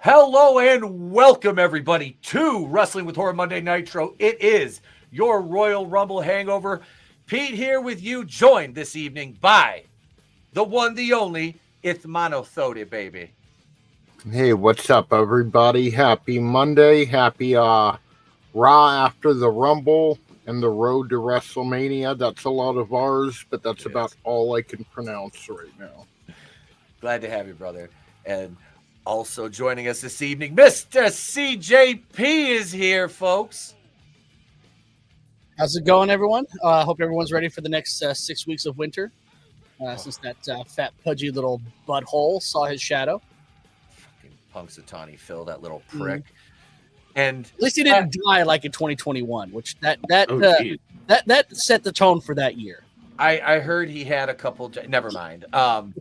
Hello and welcome everybody to Wrestling with Horror Monday Nitro. It is your Royal Rumble hangover. Pete here with you, joined this evening by the one, the only, it's monoTony, baby. Hey, what's up, everybody? Happy Monday. Happy Raw after the Rumble and the road to WrestleMania. That's a lot of ours, but that's about all I can pronounce right now. Glad to have you, brother. And also joining us this evening, Mr. CJP is here, folks. How's it going, everyone? I hope everyone's ready for the next 6 weeks of winter. Since that fat, pudgy little butthole saw his shadow. Fucking Punxsutawney Phil, that little prick. And at least he didn't die like in 2021, which that set the tone for that year. I heard he had a couple. Never mind. But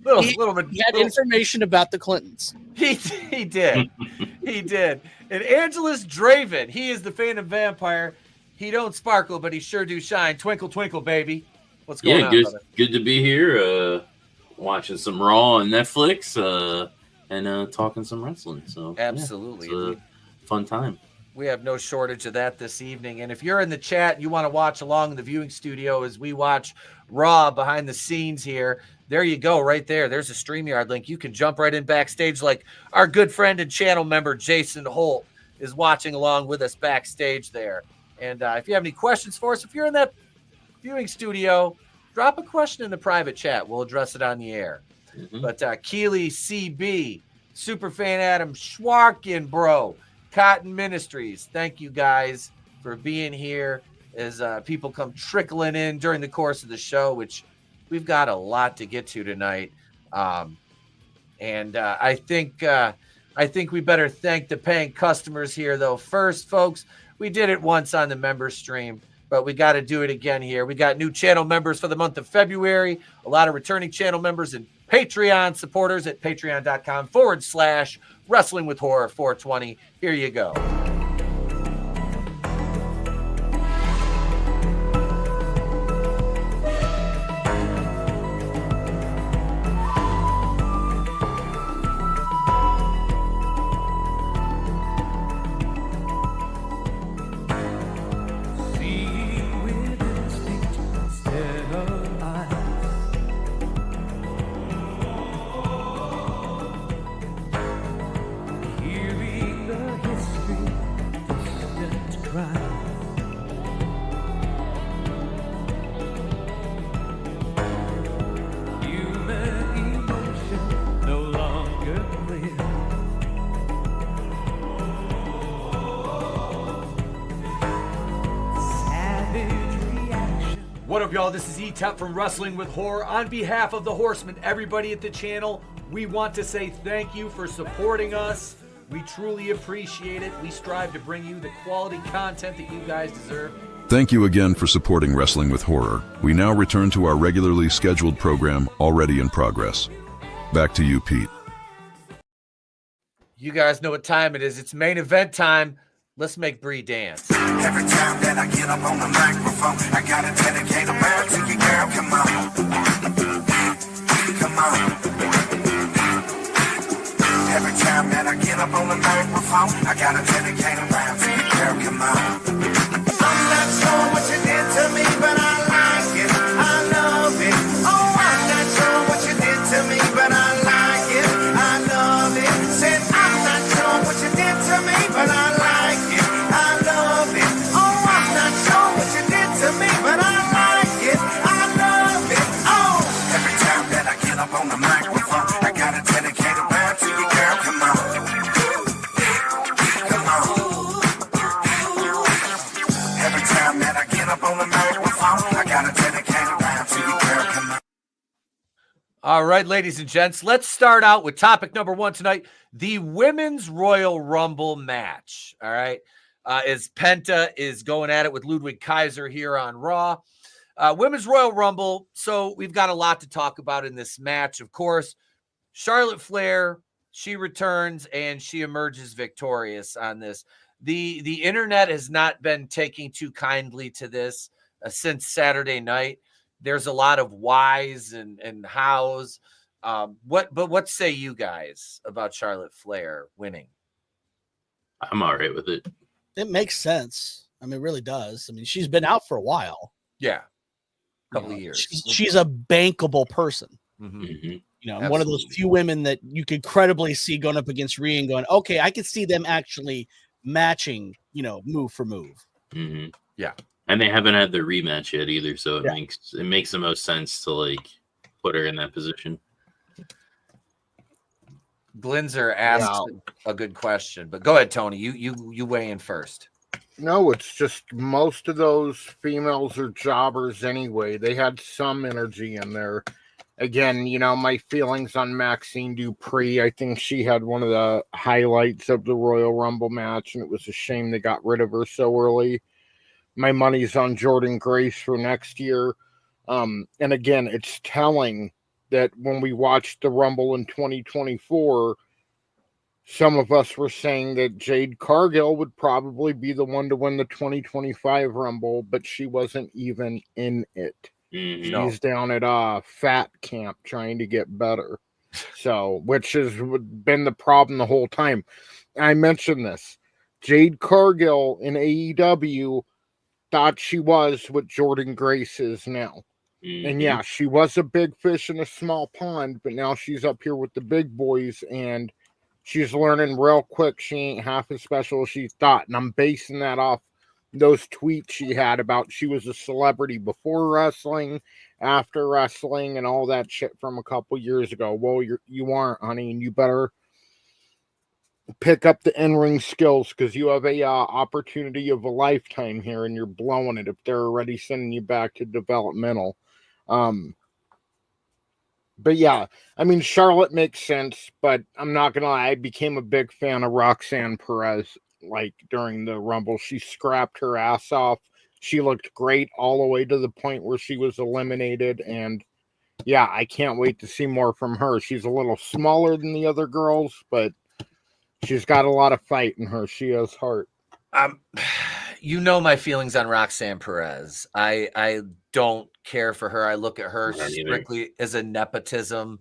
little bit. He had information about the Clintons. He did. He did. And AngelousDraven, he is the Phantom Vampire. He don't sparkle, but he sure do shine. Twinkle, twinkle, baby. What's going on, brother? Good to be here. Watching some Raw on Netflix and talking some wrestling. So absolutely, yeah, it's a fun time. We have no shortage of that this evening. And if you're in the chat and you want to watch along in the viewing studio as we watch Raw behind the scenes here, there you go, right there. There's a StreamYard link. You can jump right in backstage like our good friend and channel member Jason Holt is watching along with us backstage there. And if you have any questions for us, if you're in that viewing studio, drop a question in the private chat. We'll address it on the air. Mm-hmm. But Keely CB, Superfan Adam Schwarkin, bro, Cotton Ministries, thank you guys for being here as people come trickling in during the course of the show, which we've got a lot to get to tonight. And I think we better thank the paying customers here, though. First, folks, we did it once on the member stream, but we got to do it again here. We got new channel members for the month of February, a lot of returning channel members and Patreon supporters at patreon.com/Wrestling with Horror 420. Here you go. What up, y'all? This is Etep from Wrestling with Horror. On behalf of the Horsemen, everybody at the channel, we want to say thank you for supporting us. We truly appreciate it. We strive to bring you the quality content that you guys deserve. Thank you again for supporting Wrestling with Horror. We now return to our regularly scheduled program, already in progress. Back to you, Pete. You guys know what time it is. It's main event time. Let's make Bree dance. Every time that I get up on the microphone, I gotta dedicate a round to you, girl. Come on. Come on. Every time that I get up on the microphone, I gotta dedicate a round to you, girl. Come on. I'm not sure what you did to me, but I like it. I love it. Oh, I'm not sure what you did to me, but I like it. I love it. Said I'm not sure what you did to me, but I like it. All right, ladies and gents, let's start out with topic number one tonight, the Women's Royal Rumble match. All right, as Penta is going at it with Ludwig Kaiser here on Raw. Women's Royal Rumble, so we've got a lot to talk about in this match. Of course, Charlotte Flair, she returns and she emerges victorious on this. The internet has not been taking too kindly to this since Saturday night. There's a lot of whys and hows. What say you guys about Charlotte Flair winning? I'm all right with it. It makes sense. I mean, it really does. I mean, she's been out for a while. Yeah, a couple You of know, years. She's a bankable person. Mhm. Mm-hmm. You know, one of those Absolutely. few women that you could credibly see going up against Rhea and going, okay, I could see them actually matching, you know, move for move. Mm-hmm. Yeah. And they haven't had the rematch yet either, so it Yeah. makes the most sense to like put her in that position. Glinzer asked a good question, but go ahead, Tony. You weigh in first. No, it's just most of those females are jobbers anyway. They had some energy in there. Again, you know, my feelings on Maxine Dupree. I think she had one of the highlights of the Royal Rumble match, and it was a shame they got rid of her so early. My money's on Jordan Grace for next year. And again, it's telling that when we watched the Rumble in 2024, some of us were saying that Jade Cargill would probably be the one to win the 2025 Rumble, but she wasn't even in it. Mm-hmm. No. She's down at fat camp trying to get better. So, which has been the problem the whole time. I mentioned this. Jade Cargill in AEW thought she was what Jordan Grace is now. Mm-hmm. And yeah, she was a big fish in a small pond, but now she's up here with the big boys, and she's learning real quick she ain't half as special as she thought. And I'm basing that off those tweets she had about she was a celebrity before wrestling, after wrestling, and all that shit from a couple years ago. Well, you aren't, honey, and you better pick up the in-ring skills, because you have a opportunity of a lifetime here, and you're blowing it if they're already sending you back to developmental. But yeah, I mean, Charlotte makes sense, but I'm not gonna lie, I became a big fan of Roxanne Perez. Like during the Rumble, she scrapped her ass off. She looked great all the way to the point where she was eliminated, and yeah, I can't wait to see more from her. She's a little smaller than the other girls, but she's got a lot of fight in her. She has heart. You know my feelings on Roxanne Perez. I don't care for her. I look at her strictly as a nepotism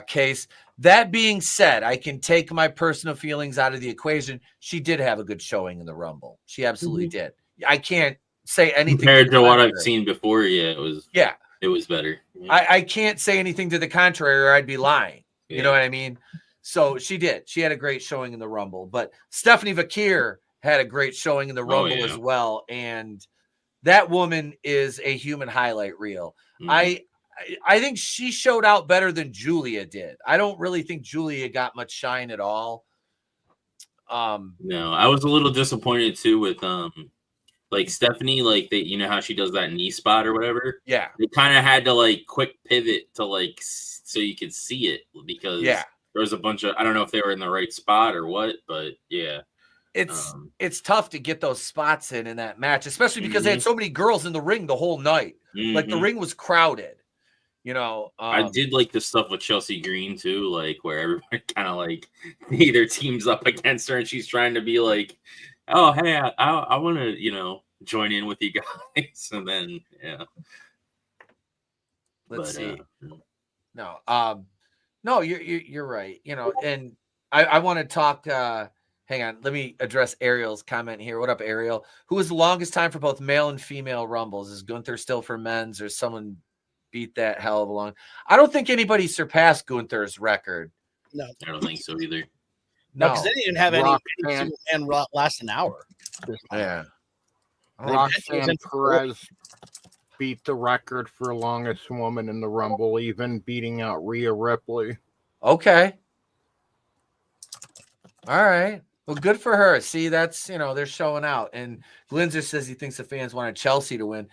case. That being said, I can take my personal feelings out of the equation. She did have a good showing in the Rumble. She absolutely did. I can't say anything compared to what I've seen before. Yeah, it was better. Yeah. I can't say anything to the contrary, or I'd be lying. Yeah. You know what I mean? So she did. She had a great showing in the Rumble. But Stephanie Vakir had a great showing in the Rumble as well. And that woman is a human highlight reel. Mm-hmm. I think she showed out better than Julia did. I don't really think Julia got much shine at all. No, I was a little disappointed too with like Stephanie, like you know how she does that knee spot or whatever. Yeah, they kind of had to like quick pivot to like so you could see it, because there was a bunch of, I don't know if they were in the right spot or what, but yeah. It's tough to get those spots in that match, especially because they had so many girls in the ring the whole night. Like the ring was crowded, you know. I did like the stuff with Chelsea Green too, like where everybody kind of like either teams up against her and she's trying to be like, oh hey, I want to, you know, join in with you guys, and then let's see. No, you're right. You know, and I want to talk. Hang on, let me address Ariel's comment here. What up, Ariel? Who was the longest time for both male and female Rumbles? Is Gunther still for men's, or someone beat that hell of a long? I don't think anybody surpassed Gunther's record. No, I don't think so either. No, because they didn't have any man last an hour. Yeah, Roxanne Perez beat the record for longest woman in the Rumble, even beating out Rhea Ripley. Okay. All right. Well, good for her. See, that's, you know, they're showing out. And Glinzer says he thinks the fans wanted Chelsea to win.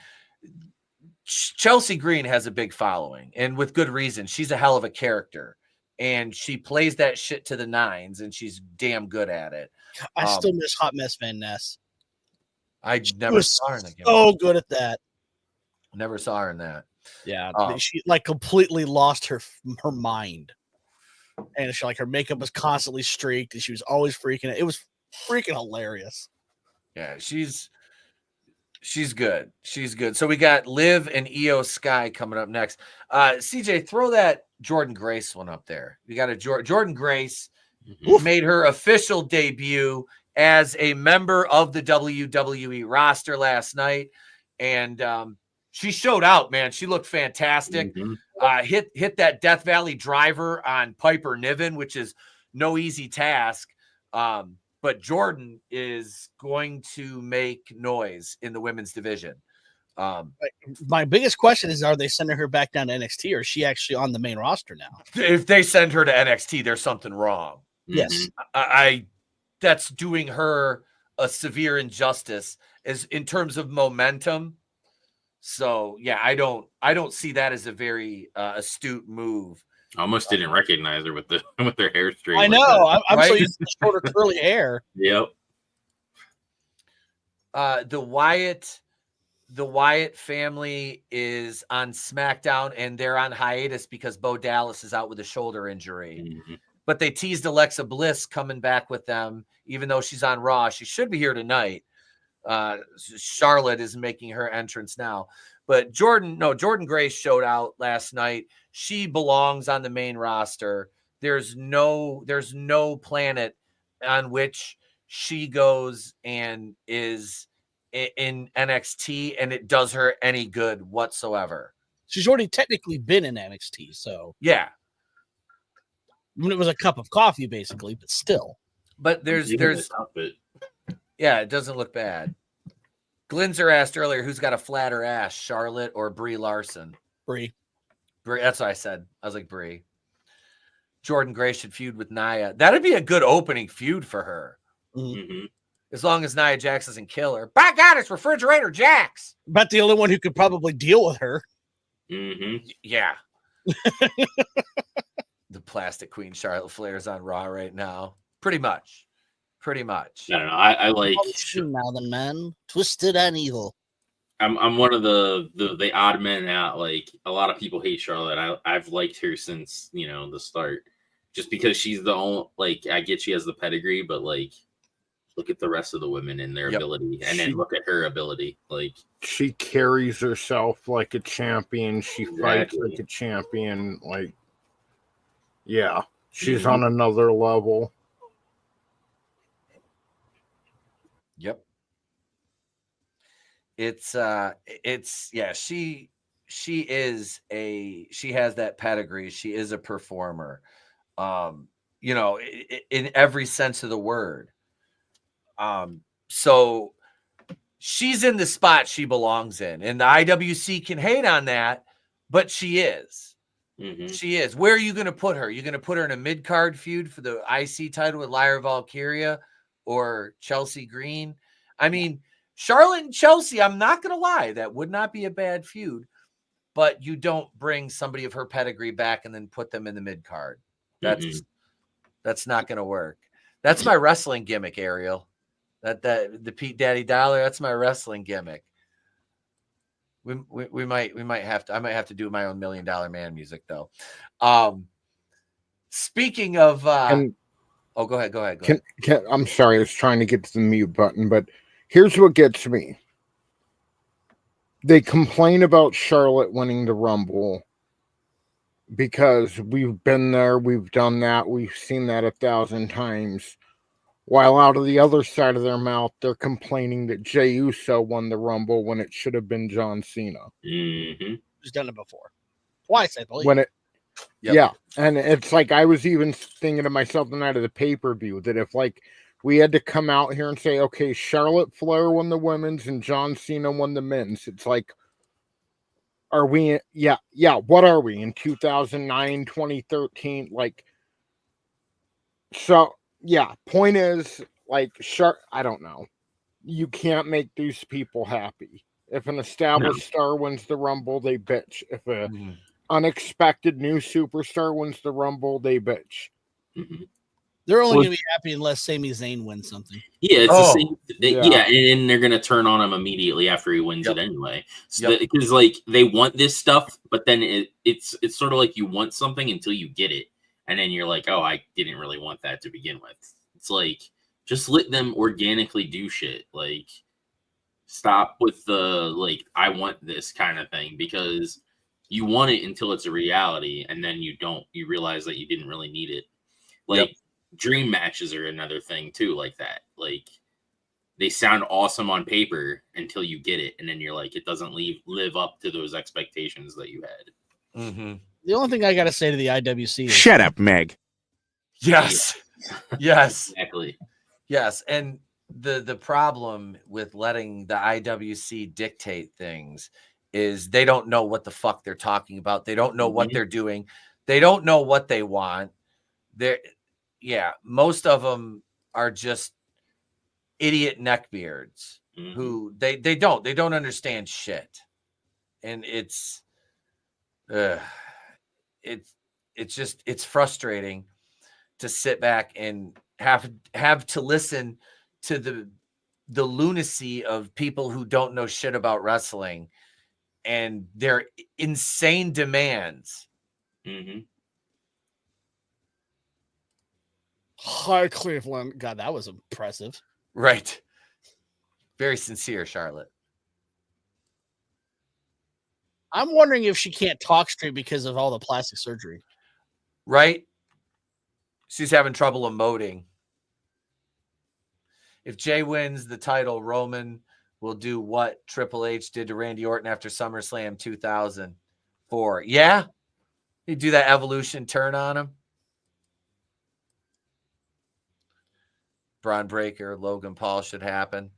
Chelsea Green has a big following, and with good reason. She's a hell of a character, and she plays that shit to the nines, and she's damn good at it. I still miss Hot Mess Van Ness. I never saw her in the game. So good at that. Never saw her in that. Yeah, she like completely lost her mind. And she, like, her makeup was constantly streaked, and she was always freaking. It was freaking hilarious. Yeah, she's She's good. She's good. So we got Liv and Io Sky coming up next. CJ, throw that Jordan Grace one up there. We got a Jordan Grace made her official debut as a member of the WWE roster last night, and she showed out, man. She looked fantastic. Hit that Death Valley driver on Piper Niven, which is no easy task. But Jordan is going to make noise in the women's division. My biggest question is, are they sending her back down to NXT, or is she actually on the main roster now? If they send her to NXT, there's something wrong. Yes. That's doing her a severe injustice as in terms of momentum. So yeah, I don't see that as a very astute move. I almost didn't recognize her with their hair straight. I know. I'm so used to the shorter curly hair. Yep. The Wyatt family is on SmackDown, and they're on hiatus because Bo Dallas is out with a shoulder injury. But they teased Alexa Bliss coming back with them, even though she's on Raw. She should be here tonight. Charlotte is making her entrance now. But Jordan Grace showed out last night. She belongs on the main roster. There's no planet on which she goes and is in NXT and it does her any good whatsoever. She's already technically been in NXT, so yeah. I mean, it was a cup of coffee basically, but still. But there's yeah, it doesn't look bad. Glinzer asked earlier who's got a flatter ass, Charlotte or Brie Larson? Brie. That's what I said. I was like Brie. Jordan Grace should feud with Nia. That'd be a good opening feud for her. As long as Nia Jax doesn't kill her. By God, it's Refrigerator Jax. But the only one who could probably deal with her. Yeah. The Plastic Queen Charlotte Flair is on Raw right now. Pretty much. I don't know. I like now the man, twisted and evil. I'm one of the odd men out. Like a lot of people hate Charlotte. I've liked her since the start, just because she's the only. Like I get she has the pedigree, but like look at the rest of the women and their ability, and then look at her ability. Like she carries herself like a champion. She fights like a champion. Like yeah, she's on another level. Yep. She has that pedigree. She is a performer. In every sense of the word. So she's in the spot she belongs in, and the IWC can hate on that, but she is. She is. Where are you going to put her? You're going to put her in a mid-card feud for the IC title with Lyra Valkyria or Chelsea Green? I mean, Charlotte and Chelsea, I'm not going to lie, that would not be a bad feud, but you don't bring somebody of her pedigree back and then put them in the mid-card. That's not going to work. That's my wrestling gimmick, Ariel. The Pete Daddy Dollar, that's my wrestling gimmick. We might have to. I might have to do my own $1 Million Man music though. Speaking of, go ahead. I'm sorry, I was trying to get to the mute button, but here's what gets me. They complain about Charlotte winning the Rumble because we've been there, we've done that, we've seen that 1,000 times. While out of the other side of their mouth, they're complaining that Jey Uso won the Rumble when it should have been John Cena. Who's done it before? Twice, I believe. Yeah. And it's like I was even thinking to myself the night of the pay-per-view that if like we had to come out here and say, okay, Charlotte Flair won the women's and John Cena won the men's. It's like, are we? Yeah. What are we in 2009, 2013? Like, so. Yeah, point is, like, I don't know. You can't make these people happy. If an established star wins the Rumble, they bitch. If an unexpected new superstar wins the Rumble, they bitch. They're only going to be happy unless Sami Zayn wins something. Yeah, it's the same. And they're going to turn on him immediately after he wins it anyway. So because, like, they want this stuff, but then it's sort of like you want something until you get it. And then you're like, oh, I didn't really want that to begin with. It's like, just let them organically do shit. Like, Stop with the like I want this kind of thing, because you want it until it's a reality, and then you don't. You realize that you didn't really need it. Like dream matches are another thing too, like that. Like they sound awesome on paper until you get it, and then you're like, it doesn't live up to those expectations that you had. Mm-hmm. The only thing I got to say to the IWC is Shut up, Meg. Yes. Yes. Exactly. Yes. And the problem with letting the IWC dictate things is they don't know what the fuck they're talking about. They don't know what they're doing. They don't know what they want. Most of them are just idiot neckbeards who they don't understand shit. And it's frustrating to sit back and have to listen to the lunacy of people who don't know shit about wrestling and their insane demands. Hi, Cleveland. God, that was impressive. Right. Very sincere, Charlotte. I'm wondering if she can't talk straight because of all the plastic surgery. Right? She's having trouble emoting. If Jay wins the title, Roman will do what Triple H did to Randy Orton after SummerSlam 2004. Yeah? He'd do that evolution turn on him. Braun Breaker, Logan Paul should happen.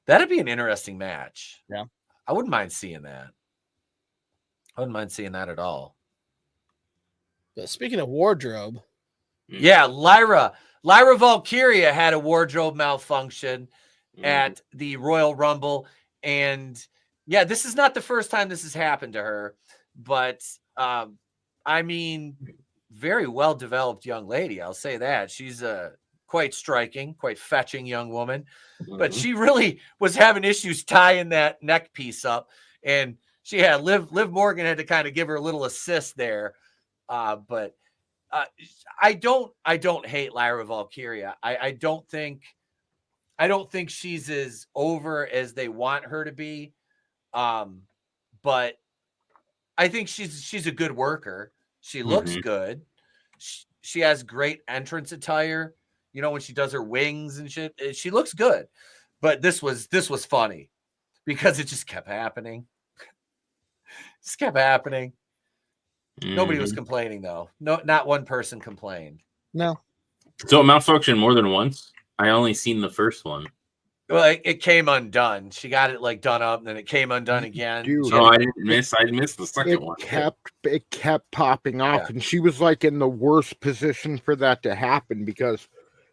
That'd be an interesting match. Yeah. I wouldn't mind seeing that. I wouldn't mind seeing that at all. But speaking of wardrobe. Yeah, Lyra Valkyria had a wardrobe malfunction at the Royal Rumble. And yeah, this is not the first time this has happened to her. But, I mean, very well-developed young lady. I'll say that. She's a quite striking, quite fetching young woman. But she really was having issues tying that neck piece up. And she had Liv Morgan had to kind of give her a little assist there. But I don't hate Lyra Valkyria. I don't think she's as over as they want her to be. But I think she's a good worker. She looks good. She has great entrance attire. You know, when she does her wings and shit, she looks good. But this was funny because it just kept happening. Just kept happening. Nobody was complaining though. No, not one person complained. No. So it malfunctioned more than once? I only seen the first one. Well, it came undone. She got it like done up, and then it came undone again. Dude, I missed the second one. It kept popping off, and she was like in the worst position for that to happen because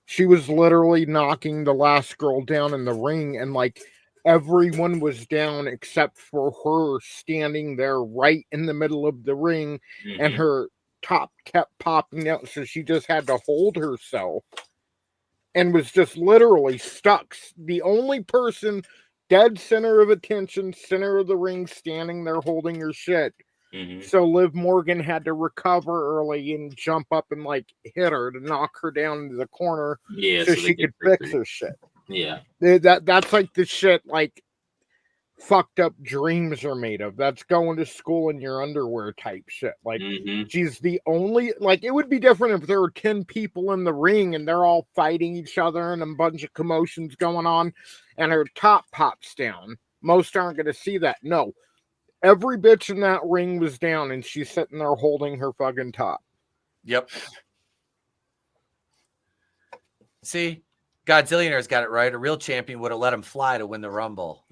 she was literally knocking the last girl down in the ring, and like everyone was down except for her standing there right in the middle of the ring, and her top kept popping out, so she just had to hold herself and was just literally stuck. The only person dead center of attention, center of the ring, standing there holding her shit. So Liv Morgan had to recover early and jump up and like hit her to knock her down into the corner so she could fix her shit. Yeah. That's like the shit like fucked up dreams are made of. That's going to school in your underwear type shit. Like she's the only, like it would be different if there were 10 people in the ring and they're all fighting each other and a bunch of commotions going on and her top pops down. Most aren't going to see that. No. Every bitch in that ring was down and she's sitting there holding her fucking top. Yep. See, Godzillionaire's got it right. A real champion would have let him fly to win the Rumble.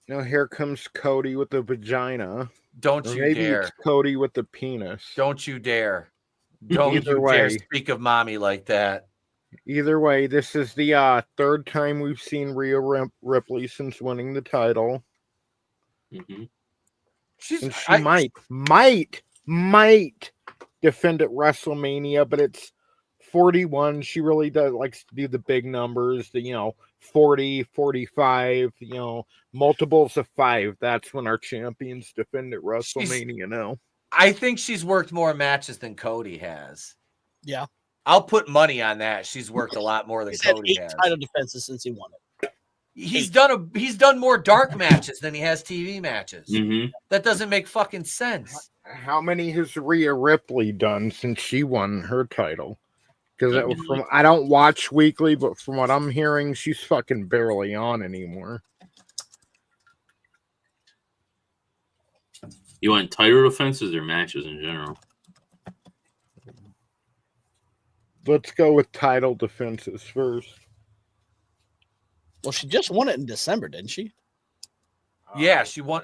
Now here comes Cody with the vagina. Don't or you maybe dare. It's Cody with the penis. Don't you dare. Don't Either you way. dare speak of mommy like that. Either way, this is the third time we've seen Rhea Ripley since winning the title. And she might defend at WrestleMania, but it's 41. She really does likes to do the big numbers, the 40, 45, multiples of 5. That's when our champions defend at WrestleMania now. I think she's worked more matches than Cody has. Yeah. I'll put money on that. She's worked a lot more than He's had Cody 8 has. title defenses since he won it. He's done more dark matches than he has TV matches. Mm-hmm. That doesn't make fucking sense. How many has Rhea Ripley done since she won her title? Because I don't watch weekly, but from what I'm hearing, she's fucking barely on anymore. You want title defenses or matches in general? Let's go with title defenses first. Well, she just won it in December, didn't she? Yeah, she won.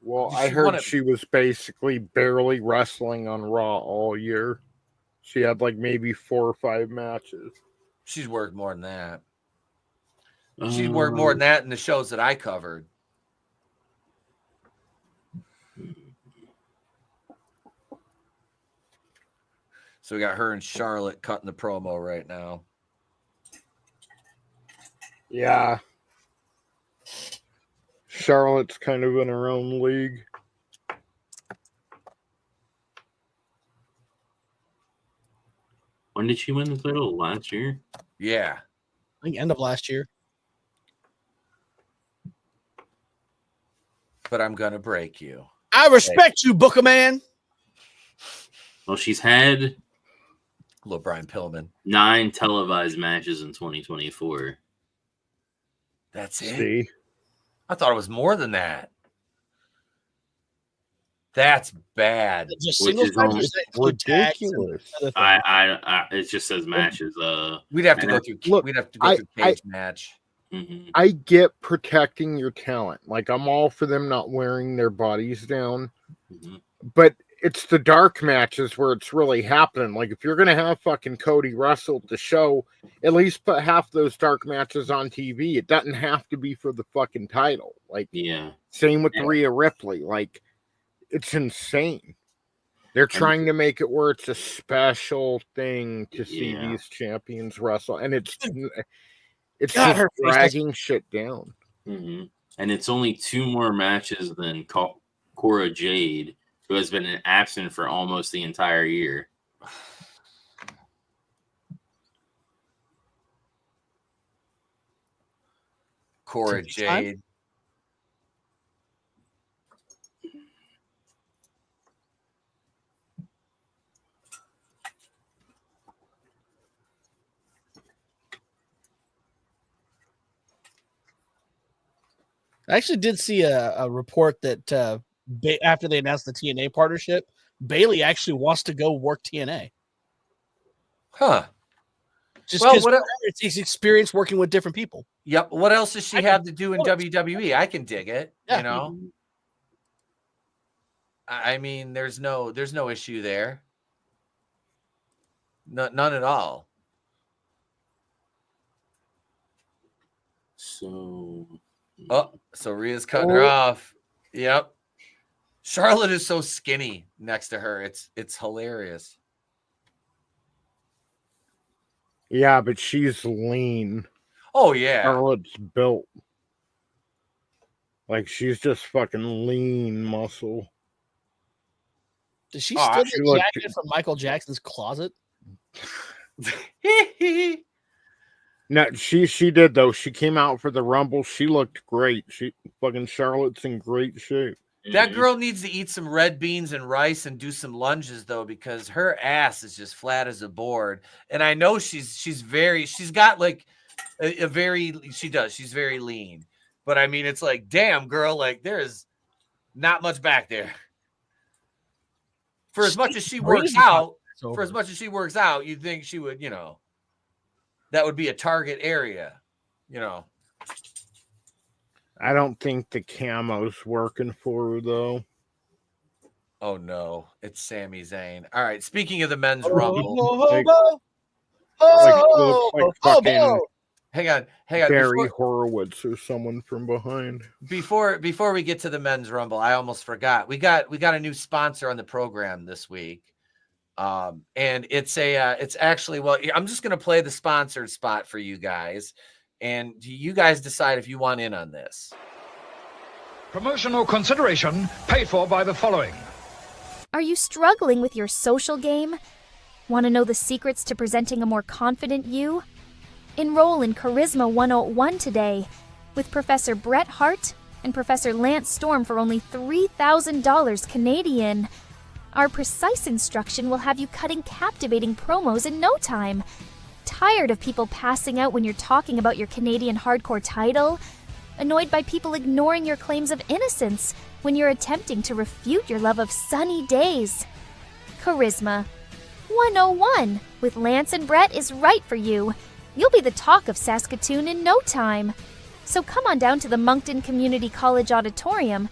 Well, She I won heard it- she was basically barely wrestling on Raw all year. She had like maybe 4 or 5 matches. She's worked more than that. She's worked more than that in the shows that I covered. So we got her and Charlotte cutting the promo right now. Yeah. Charlotte's kind of in her own league. When did she win the title? Last year? Yeah. I think end of last year. But I'm going to break you. I respect you, Booker Man. Well, she's had Little Brian Pillman. 9 televised matches in 2024. That's it. See? I thought it was more than that. That's bad. Just Which singles is matches, almost they include tags and ridiculous. other things. I it just says matches. We'd have to And go I- through. look, We'd have to go through cage match. mhm. I get protecting your talent. Like, I'm all for them not wearing their bodies down. Mhm. But it's the dark matches where it's really happening. Like, if you're going to have fucking Cody wrestle at the show, at least put half those dark matches on TV. It doesn't have to be for the fucking title. Like, Yeah. same with Yeah. Rhea Ripley. Like, it's insane. They're trying to make it where it's a special thing to see Yeah. these champions wrestle. And it's God, just her face dragging shit down. Mhm. And it's only 2 more matches than Cora Jade, who has been absent for almost the entire year. Cora TV time? Jade. I actually did see a report that after they announced the TNA partnership, Bailey actually wants to go work TNA. Huh. Just Well, because what it's experience working with different people. Yep. What else does she I have can- to do in WWE? I can dig it. Yeah. You know. I mean, there's no issue there. None at all. So Oh, so Rhea's cutting her off. Yep. Charlotte is so skinny next to her. It's hilarious. Yeah, but she's lean. Oh yeah. Charlotte's built. Like, she's just fucking lean muscle. Does she Oh, steal she the looked- jacket from Michael Jackson's closet? No, she did though. She came out for the Rumble. She looked great. Charlotte's in great shape. That girl needs to eat some red beans and rice and do some lunges though, because her ass is just flat as a board. And I know she's got like she's very lean. But I mean, it's like, damn girl, like there's not much back there. For as much as she works out, you'd think she would, that would be a target area, I don't think the camo's working for her though. Oh no, it's Sami Zayn. All right, speaking of the men's Oh, rumble, Like, looks like fucking hang on. Barry Horowitz or someone from behind. Before we get to the men's rumble, I almost forgot. We got a new sponsor on the program this week. And it's actually, well, I'm just going to play the sponsored spot for you guys, and you guys decide if you want in on this. Promotional consideration paid for by the following. Are you struggling with your social game? Want to know the secrets to presenting a more confident you? Enroll in Charisma 101 today. with Professor Bret Hart and Professor Lance Storm for only $3,000 Canadian. Our precise instruction will have you cutting captivating promos in no time. Tired of people passing out when you're talking about your Canadian hardcore title? Annoyed by people ignoring your claims of innocence when you're attempting to refute your love of sunny days? Charisma 101 with Lance and Brett is right for you. You'll be the talk of Saskatoon in no time. So come on down to the Moncton Community College Auditorium.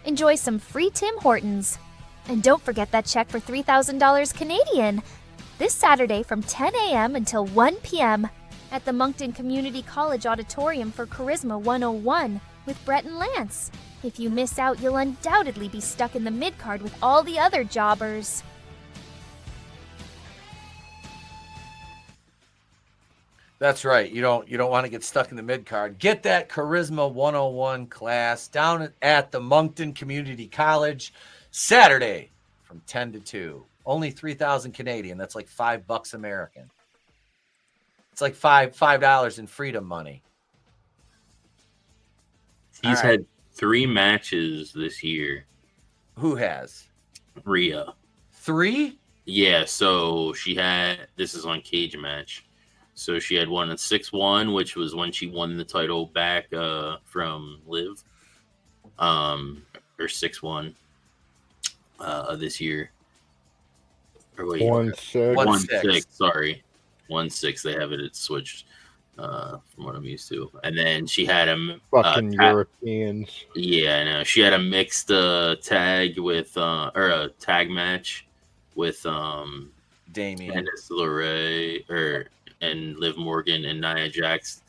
Enjoy some free Tim Hortons. And don't forget that check for $3,000 Canadian. This Saturday from 10 a.m. until 1 p.m. at the Moncton Community College Auditorium for Charisma 101 with Brett and Lance. If you miss out, you'll undoubtedly be stuck in the mid-card with all the other jobbers. That's right. You don't want to get stuck in the mid-card. Get that Charisma 101 class down at the Moncton Community College Saturday from 10 to 2. Only 3,000 Canadian. That's like $5 American. It's like $5 in freedom money. He's had 3 matches this year. Who has? Rhea. 3? Yeah, so she had, this is on Cage Match. So she had one in 6-1, which was when she won the title back from Liv. Or 6-1 this year. Or wait, 1-6. 1-6, sorry. 1-6, they have it, it's switched from what I'm used to. And then she had a fucking Europeans. Yeah, I know. She had a mixed tag with or a tag match with Damien, Candice LeRae and Liv Morgan, and Nia Jax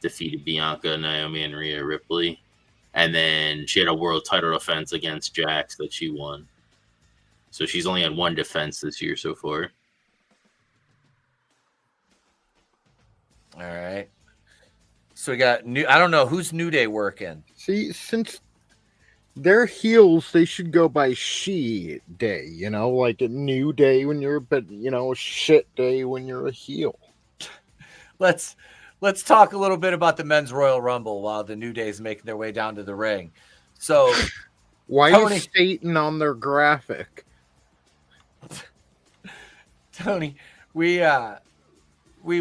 defeated Bianca, Naomi, and Rhea Ripley. And then she had a world title defense against Jax that she won. So she's only had 1 defense this year so far. All right. So we got I don't know who's New Day working. See, since they're heels, they should go by She Day, like a New Day when you're, but Shit Day when you're a heel. Let's talk a little bit about the Men's Royal Rumble while the New Day is making their way down to the ring. So why Tony, is Satan on their graphic? Tony, we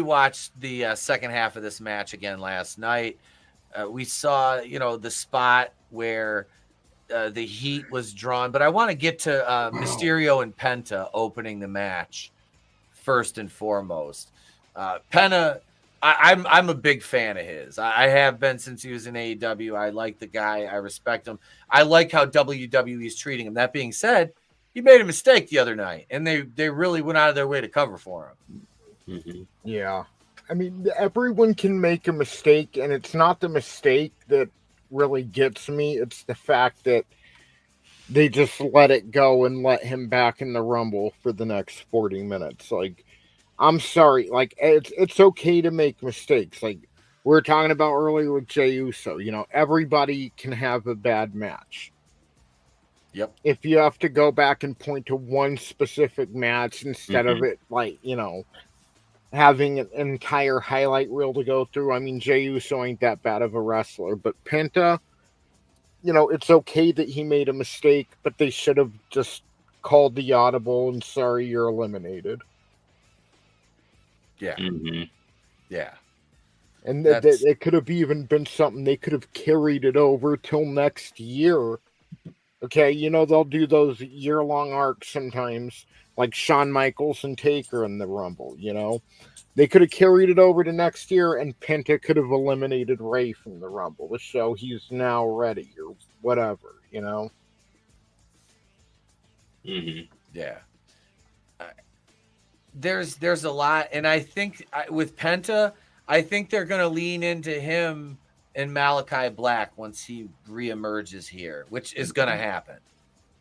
watched the second half of this match again last night. We saw, the spot where the heat was drawn, but I want to get to Mysterio and Penta opening the match first and foremost. Penta, I'm a big fan of his. I have been since he was in AEW. I like the guy. I respect him. I like how WWE is treating him. That being said, he made a mistake the other night, and they really went out of their way to cover for him. Mm-hmm. Yeah. I mean, everyone can make a mistake, and it's not the mistake that really gets me. It's the fact that they just let it go and let him back in the Rumble for the next 40 minutes. Like, I'm sorry. Like, it's okay to make mistakes. Like, we were talking about earlier with Jey Uso. Everybody can have a bad match. Yep. If you have to go back and point to one specific match instead of it, like, having an entire highlight reel to go through. I mean, Jey Uso ain't that bad of a wrestler, but Penta, it's okay that he made a mistake, but they should have just called the audible and sorry, you're eliminated. Yeah. Mm-hmm. Yeah. And it could have even been something they could have carried it over till next year. Okay, they'll do those year-long arcs sometimes, like Shawn Michaels and Taker in the Rumble, They could have carried it over to next year, and Penta could have eliminated Ray from the Rumble to show he's now ready or whatever, Mm-hmm. Yeah. There's a lot, and I think with Penta, I think they're going to lean into him and Malachi Black once he reemerges here, which is going to happen.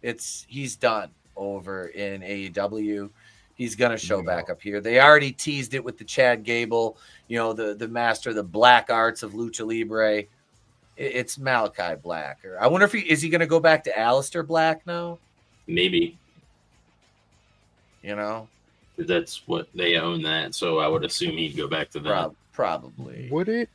He's done over in AEW. He's going to show back up here. They already teased it with the Chad Gable, the master of the black arts of Lucha Libre. It's Malachi Black. I wonder if is he going to go back to Aleister Black now? Maybe. That's what they own that, so I would assume he'd go back to that. Probably. Would it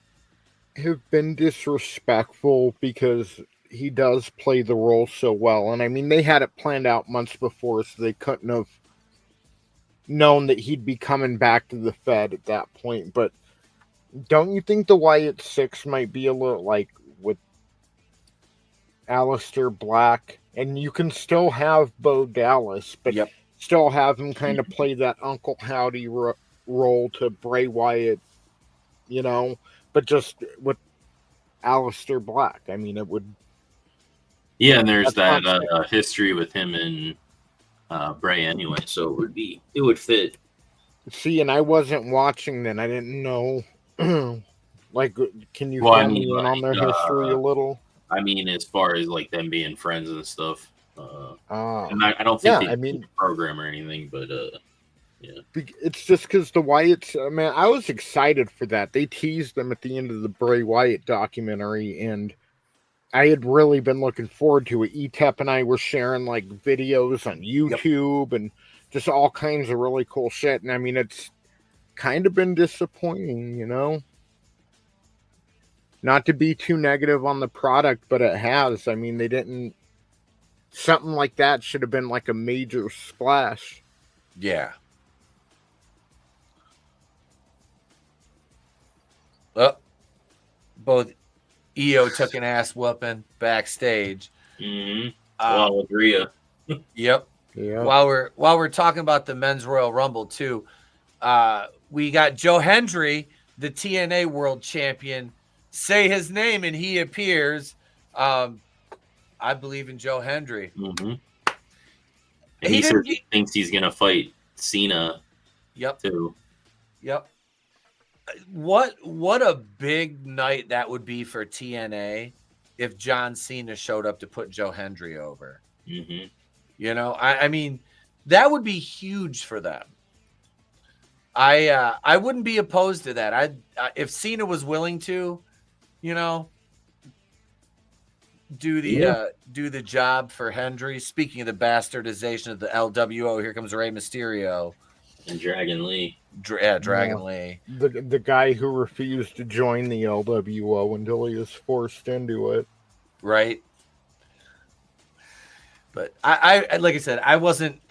have been disrespectful because he does play the role so well. And I mean, they had it planned out months before, so they couldn't have known that he'd be coming back to the Fed at that point. But don't you think the Wyatt Six might be a little like with Aleister Black? And you can still have Bo Dallas, but still have him kind of play that Uncle Howdy role to Bray Wyatt, you know, but just with Aleister Black. I mean, it would. Yeah, and there's that history with him and Bray anyway, so it would fit. See, and I wasn't watching then. I didn't know. Like, can you fill me in on their history a little? I mean, as far as like them being friends and stuff. And I don't think they did the program or anything, but yeah. It's just because the Wyatts, man, I was excited for that. They teased them at the end of the Bray Wyatt documentary, and I had really been looking forward to it. Etep and I were sharing like videos on YouTube and just all kinds of really cool shit. And I mean, it's kind of been disappointing, you know? Not to be too negative on the product, but it has. I mean, they didn't. Something like that should have been like a major splash. Yeah. Well, both EO took an ass whooping backstage. Mm-hmm. Well, Rhea. Yep. Yeah. While we're talking about the Men's Royal Rumble too, we got Joe Hendry, the TNA World Champion. Say his name and he appears. I believe in Joe Hendry. Mm-hmm. And he says he thinks he's gonna fight Cena. Yep. Too. Yep. What a big night that would be for TNA if John Cena showed up to put Joe Hendry over. Mm-hmm. You know, I mean, that would be huge for them. I wouldn't be opposed to that. if Cena was willing to, you know, do the job for Hendry. Speaking of the bastardization of the LWO, here comes Rey Mysterio and Dragon Lee. Dragon Lee, the guy who refused to join the LWO until he was forced into it. Right. But I like I said, I wasn't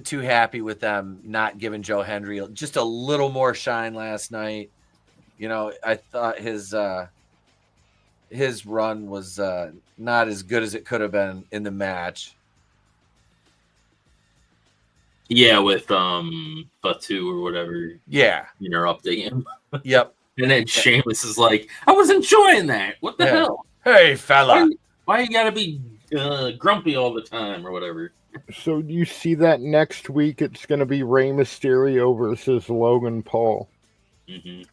too happy with them not giving Joe Hendry just a little more shine last night. You know, I thought his run was not as good as it could have been in the match. Yeah, with Batu or whatever. Yeah, interrupting him. Yep. And then Sheamus is like, "I was enjoying that. What the hell? Hey, fella, why you gotta be grumpy all the time or whatever?" So do you see that next week? It's going to be Rey Mysterio versus Logan Paul. Mm-hmm.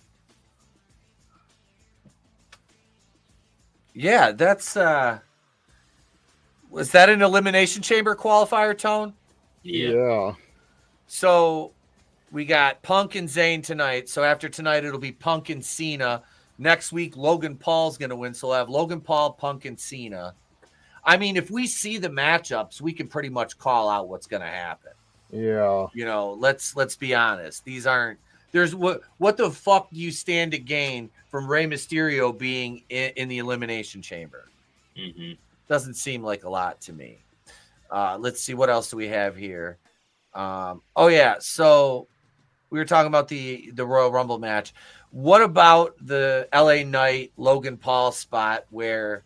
Yeah, that's was that an Elimination Chamber qualifier, Tone? Yeah. So we got Punk and Zayn tonight. So after tonight, it'll be Punk and Cena. Next week, Logan Paul's going to win. So we'll have Logan Paul, Punk, and Cena. I mean, if we see the matchups, we can pretty much call out what's going to happen. Yeah. You know, let's be honest. These aren't. There's what the fuck do you stand to gain from Rey Mysterio being in the Elimination Chamber? Mm-hmm. Doesn't seem like a lot to me. Let's see, what else do we have here? Oh yeah, so we were talking about the Royal Rumble match. What about the LA Knight Logan Paul spot where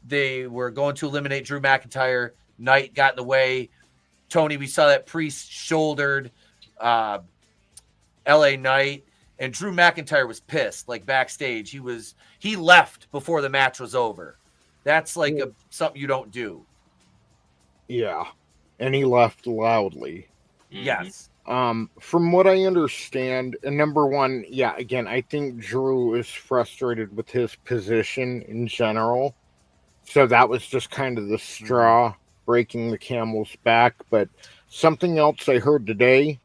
they were going to eliminate Drew McIntyre? Knight got in the way. Tony, we saw that Priest shouldered LA Knight, and Drew McIntyre was pissed. Like backstage, he left before the match was over. That's like something you don't do. Yeah, and he left loudly. Yes. From what I understand, and number one, yeah, again, I think Drew is frustrated with his position in general. So that was just kind of the straw breaking the camel's back. But something else I heard today,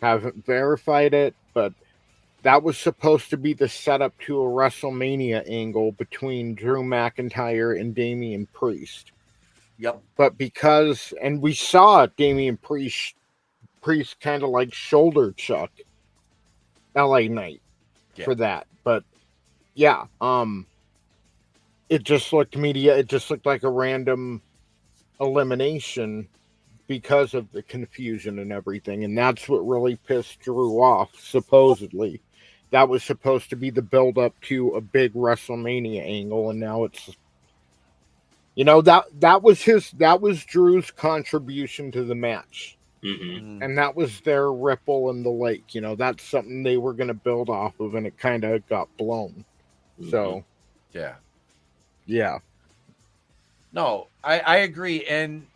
haven't verified it, but that was supposed to be the setup to a WrestleMania angle between Drew McIntyre and Damian Priest. Yep. But because, and we saw Damian Priest kind of like shoulder chuck LA Knight for that. But yeah, it just looked it just looked like a random elimination because of the confusion and everything, and that's what really pissed Drew off. Supposedly, that was supposed to be the build up to a big WrestleMania angle, and now it's, that was Drew's contribution to the match, and that was their ripple in the lake. That's something they were going to build off of, and it kind of got blown. So, yeah. No, I agree. And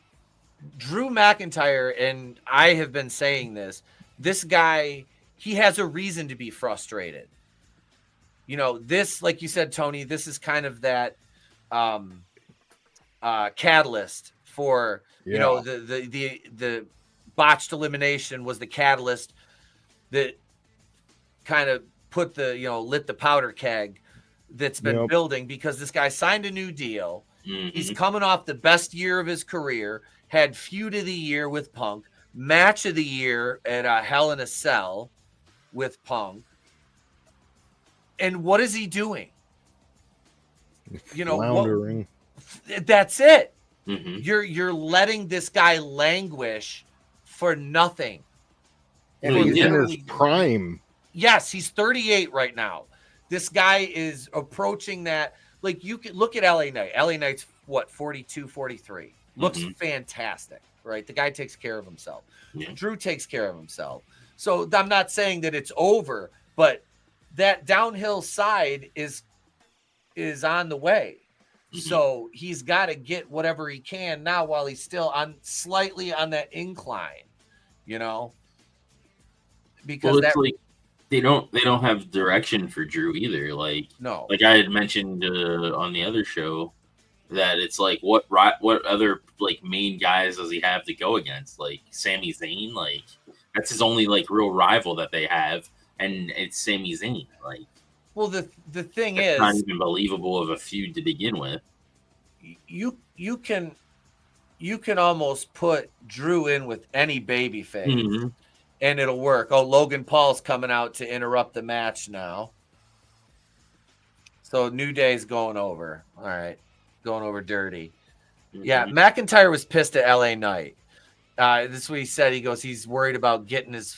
Drew McIntyre, and I have been saying this guy, he has a reason to be frustrated. This, like you said, Tony, this is kind of that catalyst for, the botched elimination was the catalyst that kind of put lit the powder keg that's been building, because this guy signed a new deal. He's coming off the best year of his career, had feud of the year with Punk, match of the year at Hell in a Cell with Punk. And what is he doing? Floundering. That's it. You're letting this guy languish for nothing. And he's in his prime. Yes, he's 38 right now. This guy is approaching that. Like, you can look at LA Knight. LA Knight's what, 42, 43. Looks fantastic, right? The guy takes care of himself. Drew takes care of himself. So I'm not saying that it's over, but that downhill side is on the way. So he's got to get whatever he can now while he's still slightly on that incline, because they don't have direction for Drew either. Like, no, like I had mentioned on the other show, that it's like, what other like main guys does he have to go against? Like Sami Zayn, like that's his only like real rival that they have, and it's Sami Zayn. Like, well, the thing it's is, not even believable of a feud to begin with. You can almost put Drew in with any babyface, and it'll work. Oh, Logan Paul's coming out to interrupt the match now. So New Day's going over. All right. Going over dirty. Yeah, McIntyre was pissed at LA Knight. This is what he said. He goes, he's worried about getting his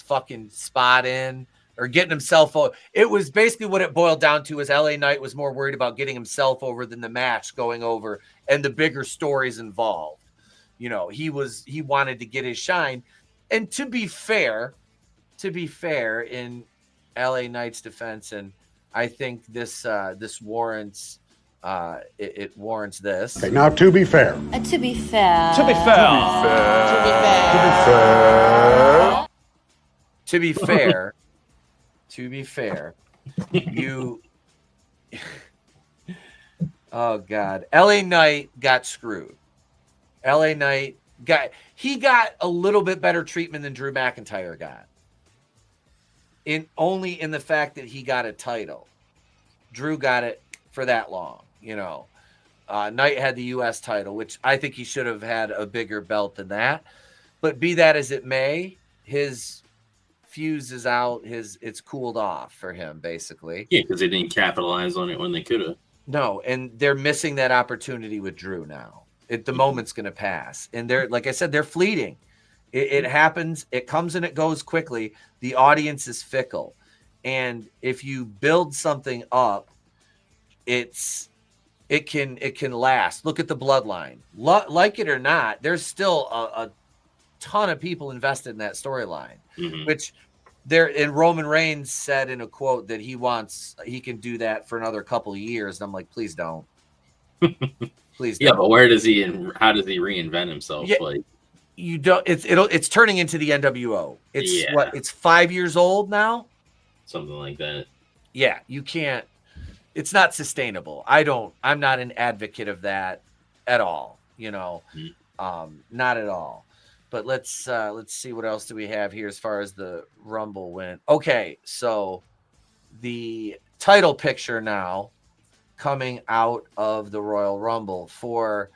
fucking spot in, or getting himself over. It was basically what it boiled down to, is LA Knight was more worried about getting himself over than the match going over and the bigger stories involved. He wanted to get his shine. And to be fair, in LA Knight's defense, and I think this warrants it warrants this. Okay, now to be fair. To be fair. To be fair. To be fair, you. Oh God, LA Knight got screwed. LA Knight got a little bit better treatment than Drew McIntyre got. Only in the fact that he got a title. Drew got it for that long. Knight had the U.S. title, which I think he should have had a bigger belt than that. But be that as it may, his fuse is out. It's cooled off for him, basically. Yeah, because they didn't capitalize on it when they could have. No, and they're missing that opportunity with Drew now. The moment's going to pass. And they're, like I said, they're fleeting. It happens. It comes and it goes quickly. The audience is fickle. And if you build something up, it can last. Look at the Bloodline. Like it or not, there's still a ton of people invested in that storyline, which and Roman Reigns said in a quote that he can do that for another couple of years. And I'm like, please don't. Please don't. Yeah, but where does he and how does he reinvent himself? Yeah, like, you don't. It's turning into the NWO. It's 5 years old now. Something like that. Yeah, you can't. It's not sustainable. I'm not an advocate of that at all. Not at all. But let's see what else do we have here as far as the Rumble win. Okay, so the title picture now coming out of the Royal Rumble for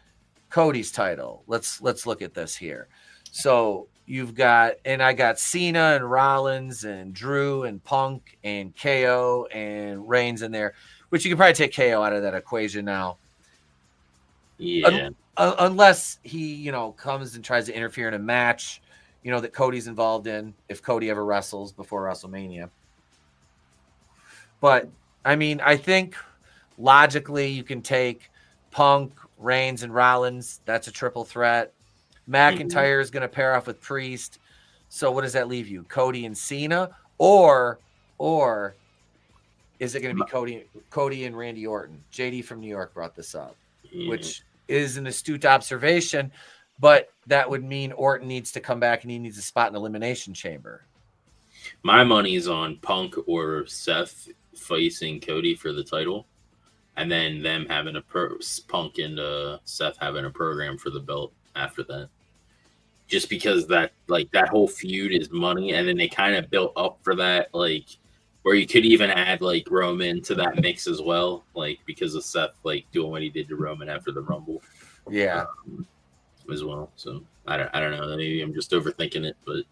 Cody's title. Let's look at this here. So You've got, and I got Cena and Rollins and Drew and Punk and KO and Reigns in there, which you can probably take KO out of that equation now. Yeah. Unless he, comes and tries to interfere in a match, that Cody's involved in, if Cody ever wrestles before WrestleMania. But, I mean, I think logically you can take Punk, Reigns, and Rollins. That's a triple threat. McIntyre is going to pair off with Priest. So what does that leave you? Cody and Cena? Or is it going to be Cody and Randy Orton? JD from New York brought this up, which is an astute observation, but that would mean Orton needs to come back and he needs a spot in Elimination Chamber. My money's on Punk or Seth facing Cody for the title, and then them having Punk and Seth having a program for the belt after that. Just because that whole feud is money, and then they kind of built up for that, where you could even add Roman to that mix as well, because of Seth doing what he did to Roman after the Rumble. Yeah. As well. So I don't know. Maybe I'm just overthinking it, but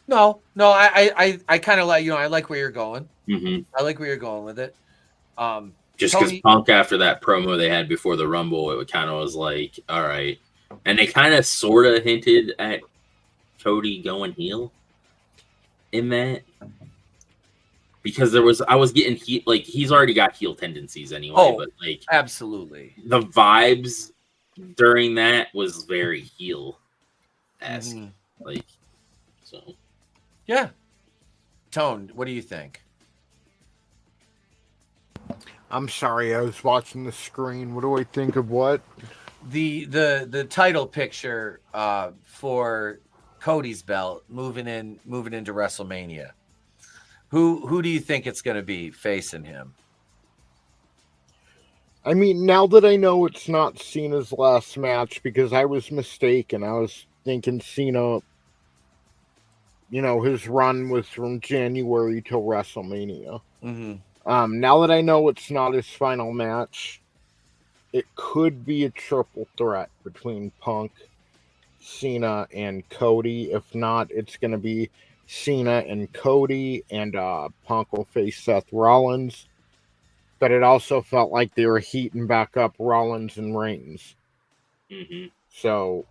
no, I kind of like, I like where you're going. Mm-hmm. I like where you're going with it. Just because Punk, after that promo they had before the Rumble, it kind of was like, all right. And they kind of sort of hinted at Cody going heel in that, because I was getting he's already got heel tendencies anyway, but absolutely the vibes during that was very heel-esque. So yeah. Tone, what do you think? I'm sorry, I was watching the screen. What do I think of what? The title picture for Cody's belt moving into WrestleMania. Who do you think it's going to be facing him? I mean, now that I know it's not Cena's last match, because I was mistaken. I was thinking Cena, his run was from January till WrestleMania. Mm-hmm. Now that I know it's not his final match, it could be a triple threat between Punk, Cena, and Cody. If not, it's going to be Cena and Cody, and Punk will face Seth Rollins. But it also felt like they were heating back up Rollins and Reigns. Mm-hmm. So,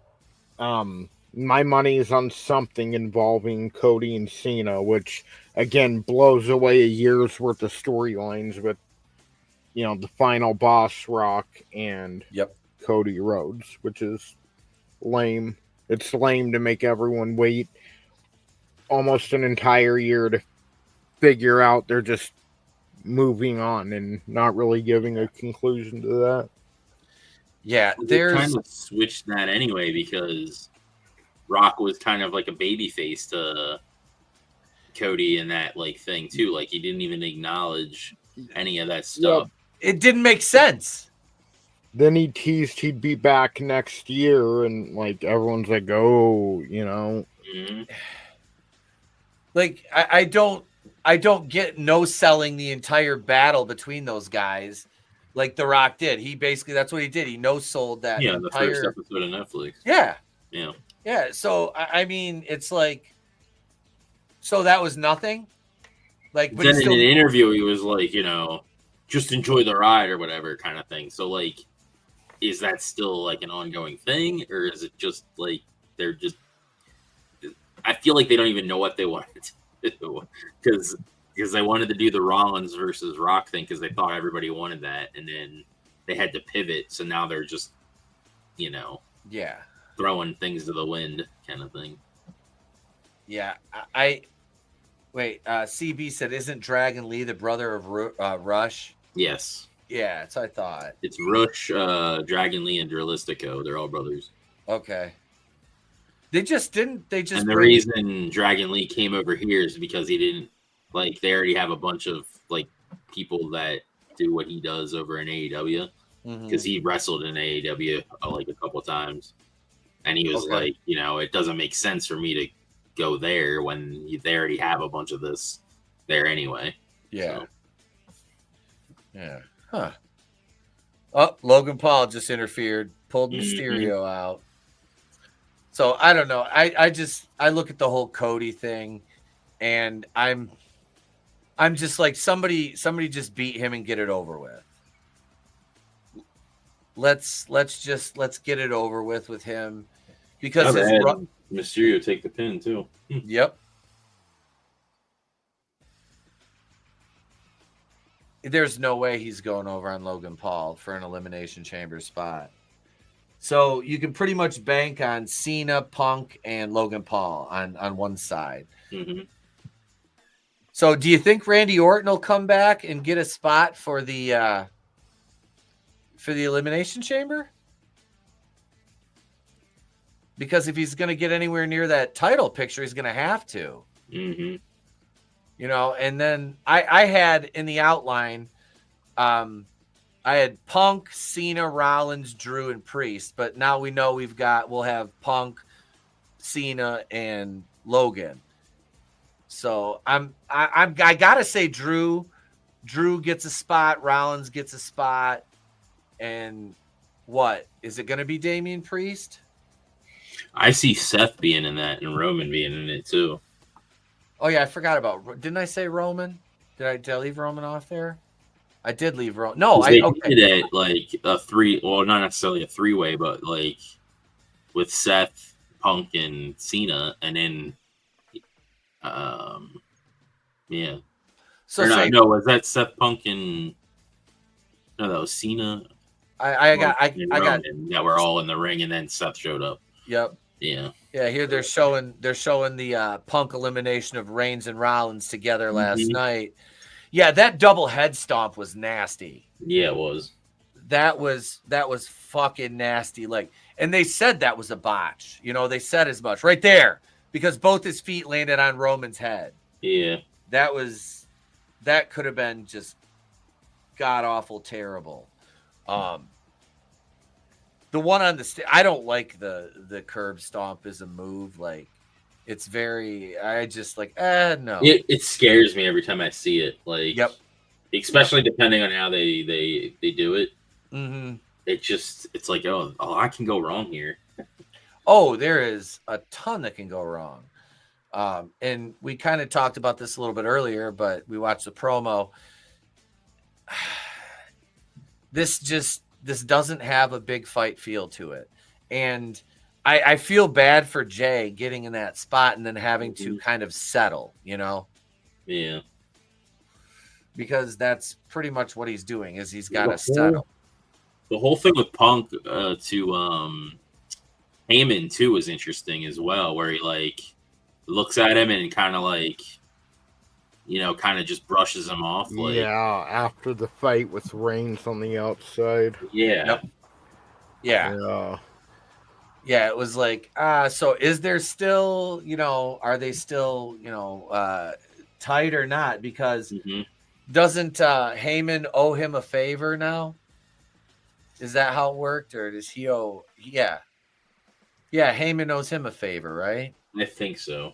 my money is on something involving Cody and Cena, which, again, blows away a year's worth of storylines with, the final boss, Rock, and Cody Rhodes, which is lame. It's lame to make everyone wait almost an entire year to figure out they're just moving on and not really giving a conclusion to that. Yeah, they kind of switched that anyway, because Rock was kind of like a baby face to Cody in that thing too. He didn't even acknowledge any of that stuff. It didn't make sense. Then he teased he'd be back next year, and everyone's like, oh, Mm-hmm. I don't get no selling the entire battle between those guys like The Rock did. He basically, that's what he did. He no sold that. Yeah, the first episode of Netflix. Yeah. Yeah. Yeah. So I mean, it's so that was nothing. But then in an interview, he was like, just enjoy the ride or whatever kind of thing. So is that still an ongoing thing, or is it just they're just? I feel like they don't even know what they wanted to do, because they wanted to do the Rollins versus Rock thing because they thought everybody wanted that, and then they had to pivot. So now they're just, throwing things to the wind kind of thing. Yeah, CB said, isn't Dragon Lee the brother of Rush? Yes. Yeah, that's what I thought. It's Rush, Dragon Lee, and Dralistico. They're all brothers. Okay. And the reason Dragon Lee came over here is because he didn't, they already have a bunch of, people that do what he does over in AEW. Because he wrestled in AEW, a couple times. And he was it doesn't make sense for me to go there when they already have a bunch of this there anyway. Yeah. So. Yeah. Huh. Oh, Logan Paul just interfered, pulled Mysterio out. So I don't know. I look at the whole Cody thing, and I'm just like somebody just beat him and get it over with. Let's get it over with him, because his Mysterio take the pin too. Yep. There's no way he's going over on Logan Paul for an Elimination Chamber spot. So you can pretty much bank on Cena, Punk, and Logan Paul on one side. Mm-hmm. So do you think Randy Orton will come back and get a spot for the Elimination Chamber? Because if he's going to get anywhere near that title picture, he's going to have to. Mm-hmm. You know, and then I had in the outline, I had Punk, Cena, Rollins, Drew, and Priest. But now we know we'll have Punk, Cena, and Logan. So I gotta say Drew gets a spot, Rollins gets a spot, and what is it going to be? Damian Priest? I see Seth being in that and Roman being in it too. Oh yeah, I forgot about. Didn't I say Roman? Did I leave Roman off there? I did leave Roman. No, They did it like a three. Well, not necessarily a three-way, but like with Seth, Punk, and Cena, and then, yeah. So no, was that Seth, Punk, and no, that was Cena. I got that were all in the ring, and then Seth showed up. Yep. Yeah. Yeah, here they're showing the Punk elimination of Reigns and Rollins together last night. Yeah, that double head stomp was nasty. Yeah, it was. That was fucking nasty. Like, and they said that was a botch. You know, they said as much right there because both his feet landed on Roman's head. Yeah. That could have been just god awful terrible. The one on I don't like the curb stomp as a move. Like, it's very. I just like. No. It scares me every time I see it. Like, yep. Especially depending on how they do it. Mm-hmm. It's like oh, I can go wrong here. Oh, there is a ton that can go wrong. And we kind of talked about this a little bit earlier, but we watched the promo. This doesn't have a big fight feel to it. And I feel bad for Jay getting in that spot and then having to kind of settle, you know? Yeah. Because that's pretty much what he's doing is he's got to settle. The whole thing with Punk to Heyman too was interesting as well, where he like looks at him and kind of like, you know, kind of just brushes him off. Like, yeah, after the fight with Reigns on the outside. Yeah. Yep. Yeah. Yeah, it was like, so is there still, you know, are they still, you know, tight or not? Because doesn't Heyman owe him a favor now? Is that how it worked? Or does he owe? Yeah. Yeah, Heyman owes him a favor, right? I think so.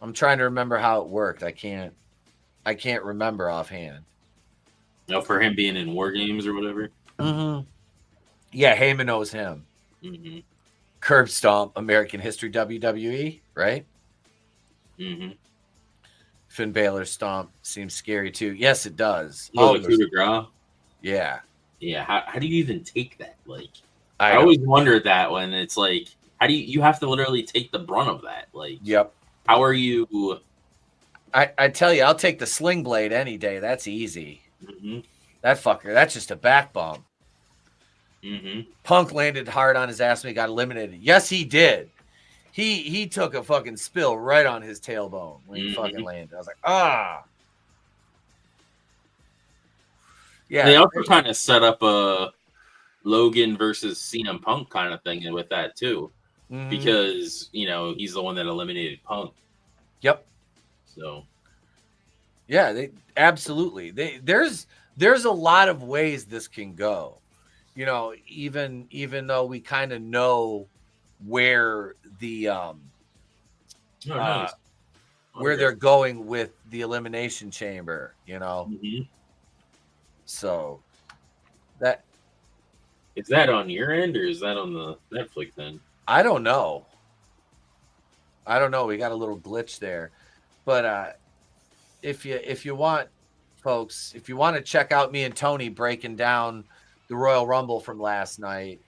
I'm trying to remember how it worked. I can't remember offhand. No, for him being in War Games or whatever. Mm-hmm. Yeah, Heyman owes him. Mm-hmm. Curb stomp, American History WWE, right? Mm-hmm. Finn Balor's stomp seems scary too. Yes, it does. Oh, the coup de grace? Yeah. Yeah. How do you even take that? Like, I always wondered that when it's like, how do you have to literally take the brunt of that? Like, yep. How are you? I tell you, I'll take the sling blade any day. That's easy. Mm-hmm. That fucker, that's just a back bump. Mm-hmm. Punk landed hard on his ass when he got eliminated. Yes, he did. He took a fucking spill right on his tailbone when he fucking landed. I was like, Yeah. They also kind of set up a Logan versus CM Punk kind of thing with that too. Mm-hmm. Because, you know, he's the one that eliminated Punk. Yep. So. Yeah, they absolutely. There's a lot of ways this can go. You know, even though we kind of know where the where they're going with the Elimination Chamber, you know. Mm-hmm. So that is that on your end or is that on the Netflix end? I don't know. We got a little glitch there, but if you want, folks, if you want to check out me and Tony breaking down the Royal Rumble from last night,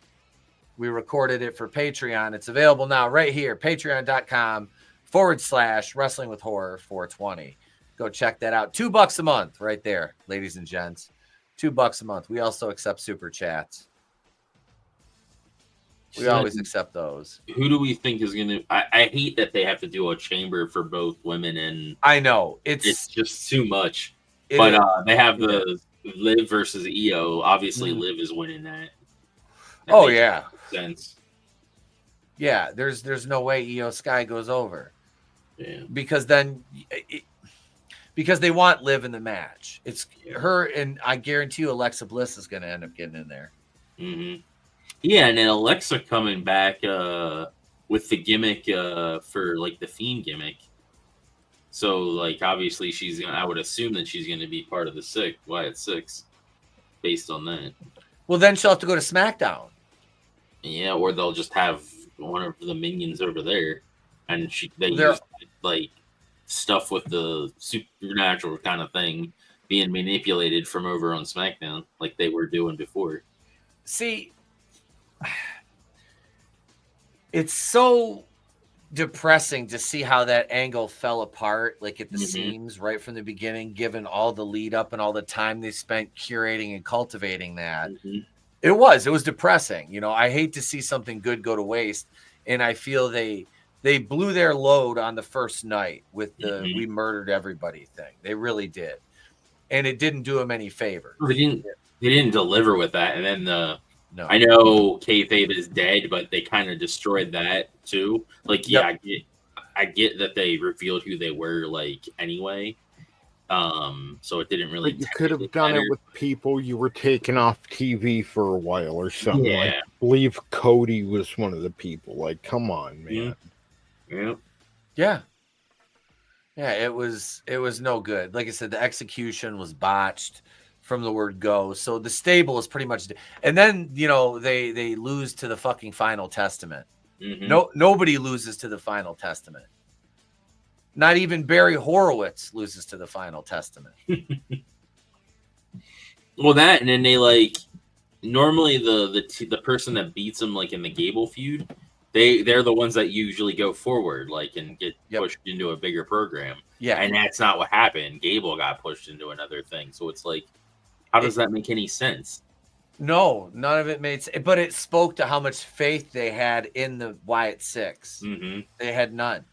we recorded it for Patreon. It's available now right here, patreon.com/Wrestling with Horror 420. Go check that out. $2 a month right there, ladies and gents. $2 a month. We also accept super chats. We always accept those. Who do we think is going to... I hate that they have to do a chamber for both women and... I know. It's just too much. But they have the Liv versus EO. Obviously, Liv is winning that. Oh, yeah. Sense. Yeah, there's no way EO Sky goes over. Yeah. Because then... because they want Liv in the match. It's her, and I guarantee you Alexa Bliss is going to end up getting in there. Mm-hmm. Yeah, and then Alexa coming back with the gimmick for like the Fiend gimmick. So like obviously she's gonna. I would assume that she's going to be part of the Wyatt Six, based on that. Well, then she'll have to go to SmackDown. Yeah, or they'll just have one of the minions over there, and they use like stuff with the supernatural kind of thing being manipulated from over on SmackDown, like they were doing before. See, it's so depressing to see how that angle fell apart, like at the seams right from the beginning, given all the lead up and all the time they spent curating and cultivating that. It was depressing. You know, I hate to see something good go to waste, and I feel they blew their load on the first night with the "we murdered everybody" thing. They really did, and it didn't do them any favors. They didn't deliver with that, and then I know kayfabe is dead, but they kind of destroyed that too. Like, I get that they revealed who they were, like, anyway. So it didn't really. But you could have done it with people you were taking off TV for a while or something. Yeah. Like, I believe Cody was one of the people. Like, come on, man. Yeah. It was no good. Like I said, the execution was botched from the word go. So the stable is pretty much, and then they lose to the fucking Final Testament. Nobody loses to the Final Testament. Not even Barry Horowitz loses to the Final Testament. Well, that, and then they normally the person that beats them, like in the Gable feud, they're the ones that usually go forward, and get pushed into a bigger program. Yeah, and that's not what happened. Gable got pushed into another thing. So it's like, how does that make any sense? No, none of it made sense. But it spoke to how much faith they had in the Wyatt Six. They had none.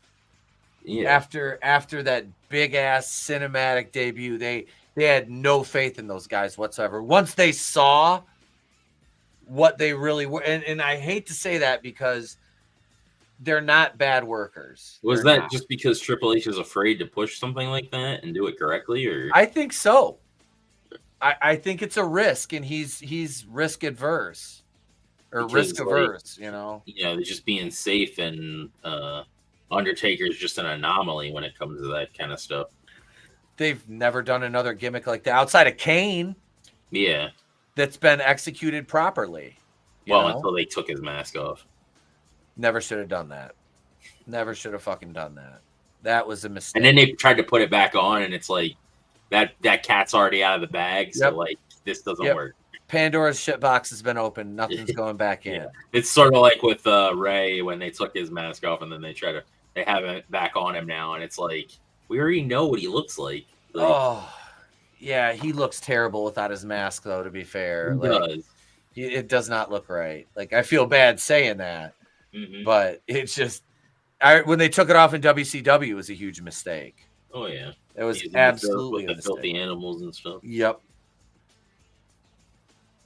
Yeah. After that big ass cinematic debut, they had no faith in those guys whatsoever. Once they saw what they really were, and I hate to say that because they're not bad workers. Was that just because Triple H is afraid to push something like that and do it correctly, or? I think so. I think it's a risk, and he's risk adverse or risk averse. Yeah, they're just being safe, and Undertaker's just an anomaly when it comes to that kind of stuff. They've never done another gimmick like that outside of Kane. Yeah, that's been executed properly. Until they took his mask off. Never should have done that. Never should have fucking done that. That was a mistake. And then they tried to put it back on, and it's like that cat's already out of the bag. So this doesn't work. Pandora's shitbox has been opened. Nothing's going back in. It's sort of like with Ray when they took his mask off, and then they have it back on him now, and it's like, we already know what he looks like. Yeah, he looks terrible without his mask, though, to be fair. It does not look right. I feel bad saying that, but it's just, when they took it off in WCW, it was a huge mistake. Oh, yeah. It was absolutely the filthy animals and stuff. Yep.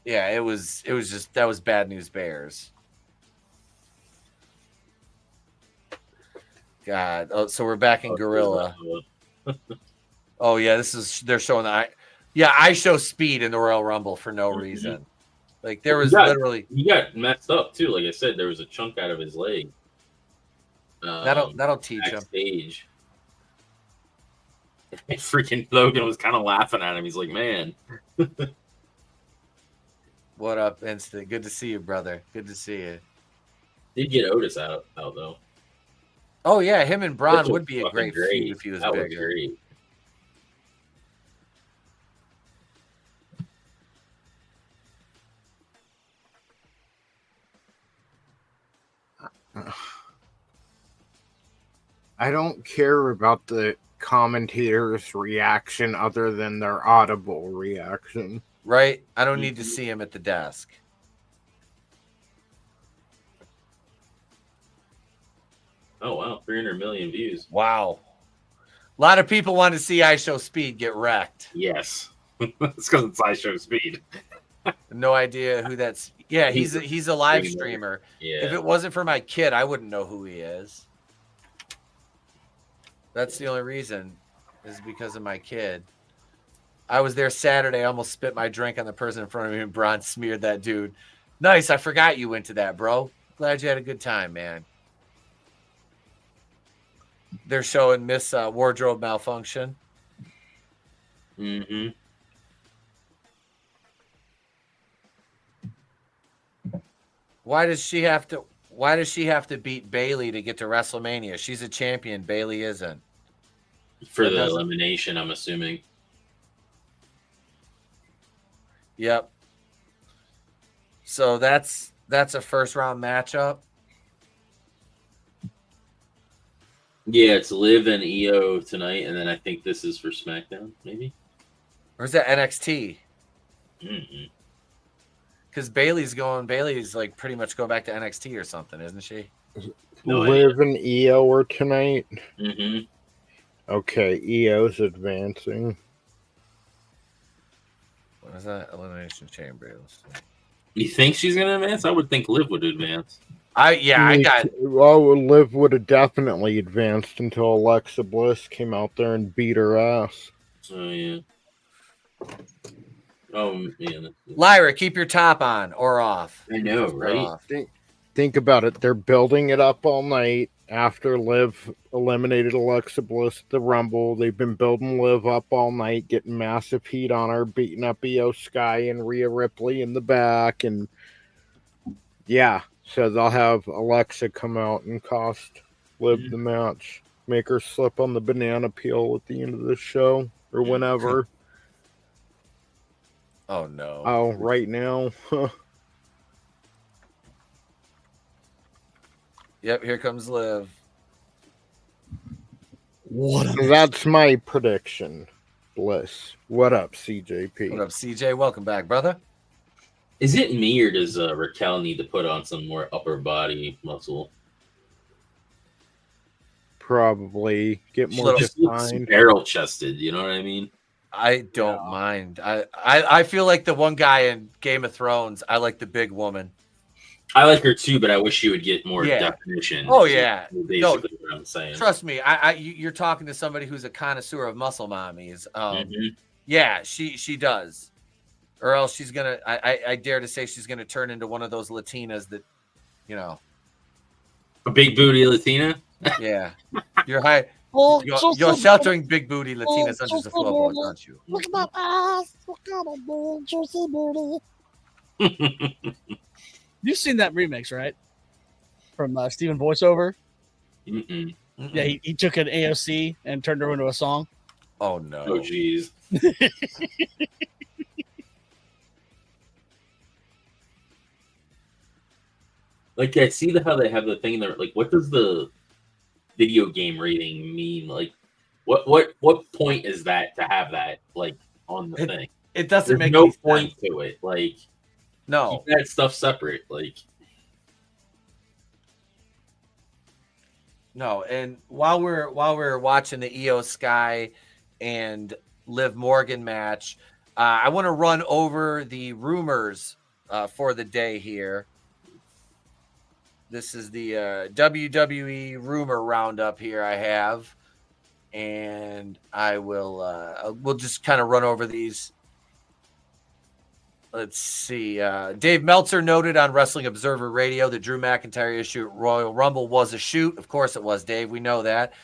Yeah, it was just, that was bad news bears. God. Oh, so we're back in Gorilla. Oh yeah, they're showing I show speed in the Royal Rumble for no reason. There was he got messed up too. Like I said, there was a chunk out of his leg. That'll teach him. Backstage. Freaking Logan was kind of laughing at him. He's like, man. What up, Instant? Good to see you, brother. Good to see you. Did get Otis out though. Oh yeah, him and Braun Which would was be a fucking great feud if he was that bigger. Was great. I don't care about the commentators' reaction other than their audible reaction. Right? I don't need to see him at the desk. Oh wow, 300 million views. Wow. A lot of people want to see IShowSpeed get wrecked. Yes. It's because it's IShowSpeed. No idea who that's. Yeah, he's a live streamer. Yeah. If it wasn't for my kid, I wouldn't know who he is. That's the only reason, is because of my kid. I was there Saturday. I almost spit my drink on the person in front of me, and Braun smeared that dude. Nice. I forgot you went to that, bro. Glad you had a good time, man. They're showing Miss Wardrobe Malfunction. Mm-hmm. Why does she have to beat Bailey to get to WrestleMania? She's a champion. Bailey isn't. For the elimination, I'm assuming. Yep. So that's a first round matchup. Yeah, it's Liv and EO tonight, and then I think this is for SmackDown, maybe. Or is that NXT? Mm-mm. Because Bailey's like pretty much going back to NXT or something, isn't she? No Liv and EO are tonight. Mm-hmm. Okay, EO's advancing. What is that? Elimination Chamber. You think she's gonna advance? I would think Liv would advance. Liv would have definitely advanced until Alexa Bliss came out there and beat her ass. Oh yeah. Oh man. Lyra, keep your top on or off. I know, right? Think about it. They're building it up all night after Liv eliminated Alexa Bliss at the Rumble. They've been building Liv up all night, getting massive heat on her, beating up Io Sky and Rhea Ripley in the back. And yeah, so they'll have Alexa come out and cost Liv the match. Make her slip on the banana peel at the end of the show or whenever. Oh, no. Oh, right now. Yep, here comes Liv. That's my prediction. Bliss. What up, CJP? What up, CJ? Welcome back, brother. Is it me, or does Raquel need to put on some more upper body muscle? Probably get more defined. Barrel chested, you know what I mean? I don't mind. I feel like the one guy in Game of Thrones. I like the big woman. I like her too, but I wish she would get more definition. Oh yeah, basically what I'm saying. Trust me, you're talking to somebody who's a connoisseur of muscle mommies. Yeah, she does, or else she's gonna. I dare to say she's gonna turn into one of those Latinas that, you know, a big booty Latina. Yeah, you're high. You're sheltering big booty Latinas under the floorboards, aren't you? Look at that ass. Look at it, big juicy booty. You've seen that remix, right? From Steven Voiceover. Mm-mm. Yeah, he took an AOC and turned her into a song. Oh no! Oh jeez. Like I see how they have the thing there. Like, what does the video game rating mean? Like, what point is that to have that like on the thing? It doesn't make no point to it. Like, no, keep that stuff separate. Like, no. And while we're watching the Io Sky and Liv Morgan match, I want to run over the rumors for the day here. This is the WWE rumor roundup here I have, and I will we'll just kind of run over these. Let's see. Dave Meltzer noted on Wrestling Observer Radio that Drew McIntyre issue at Royal Rumble was a shoot. Of course it was, Dave. We know that.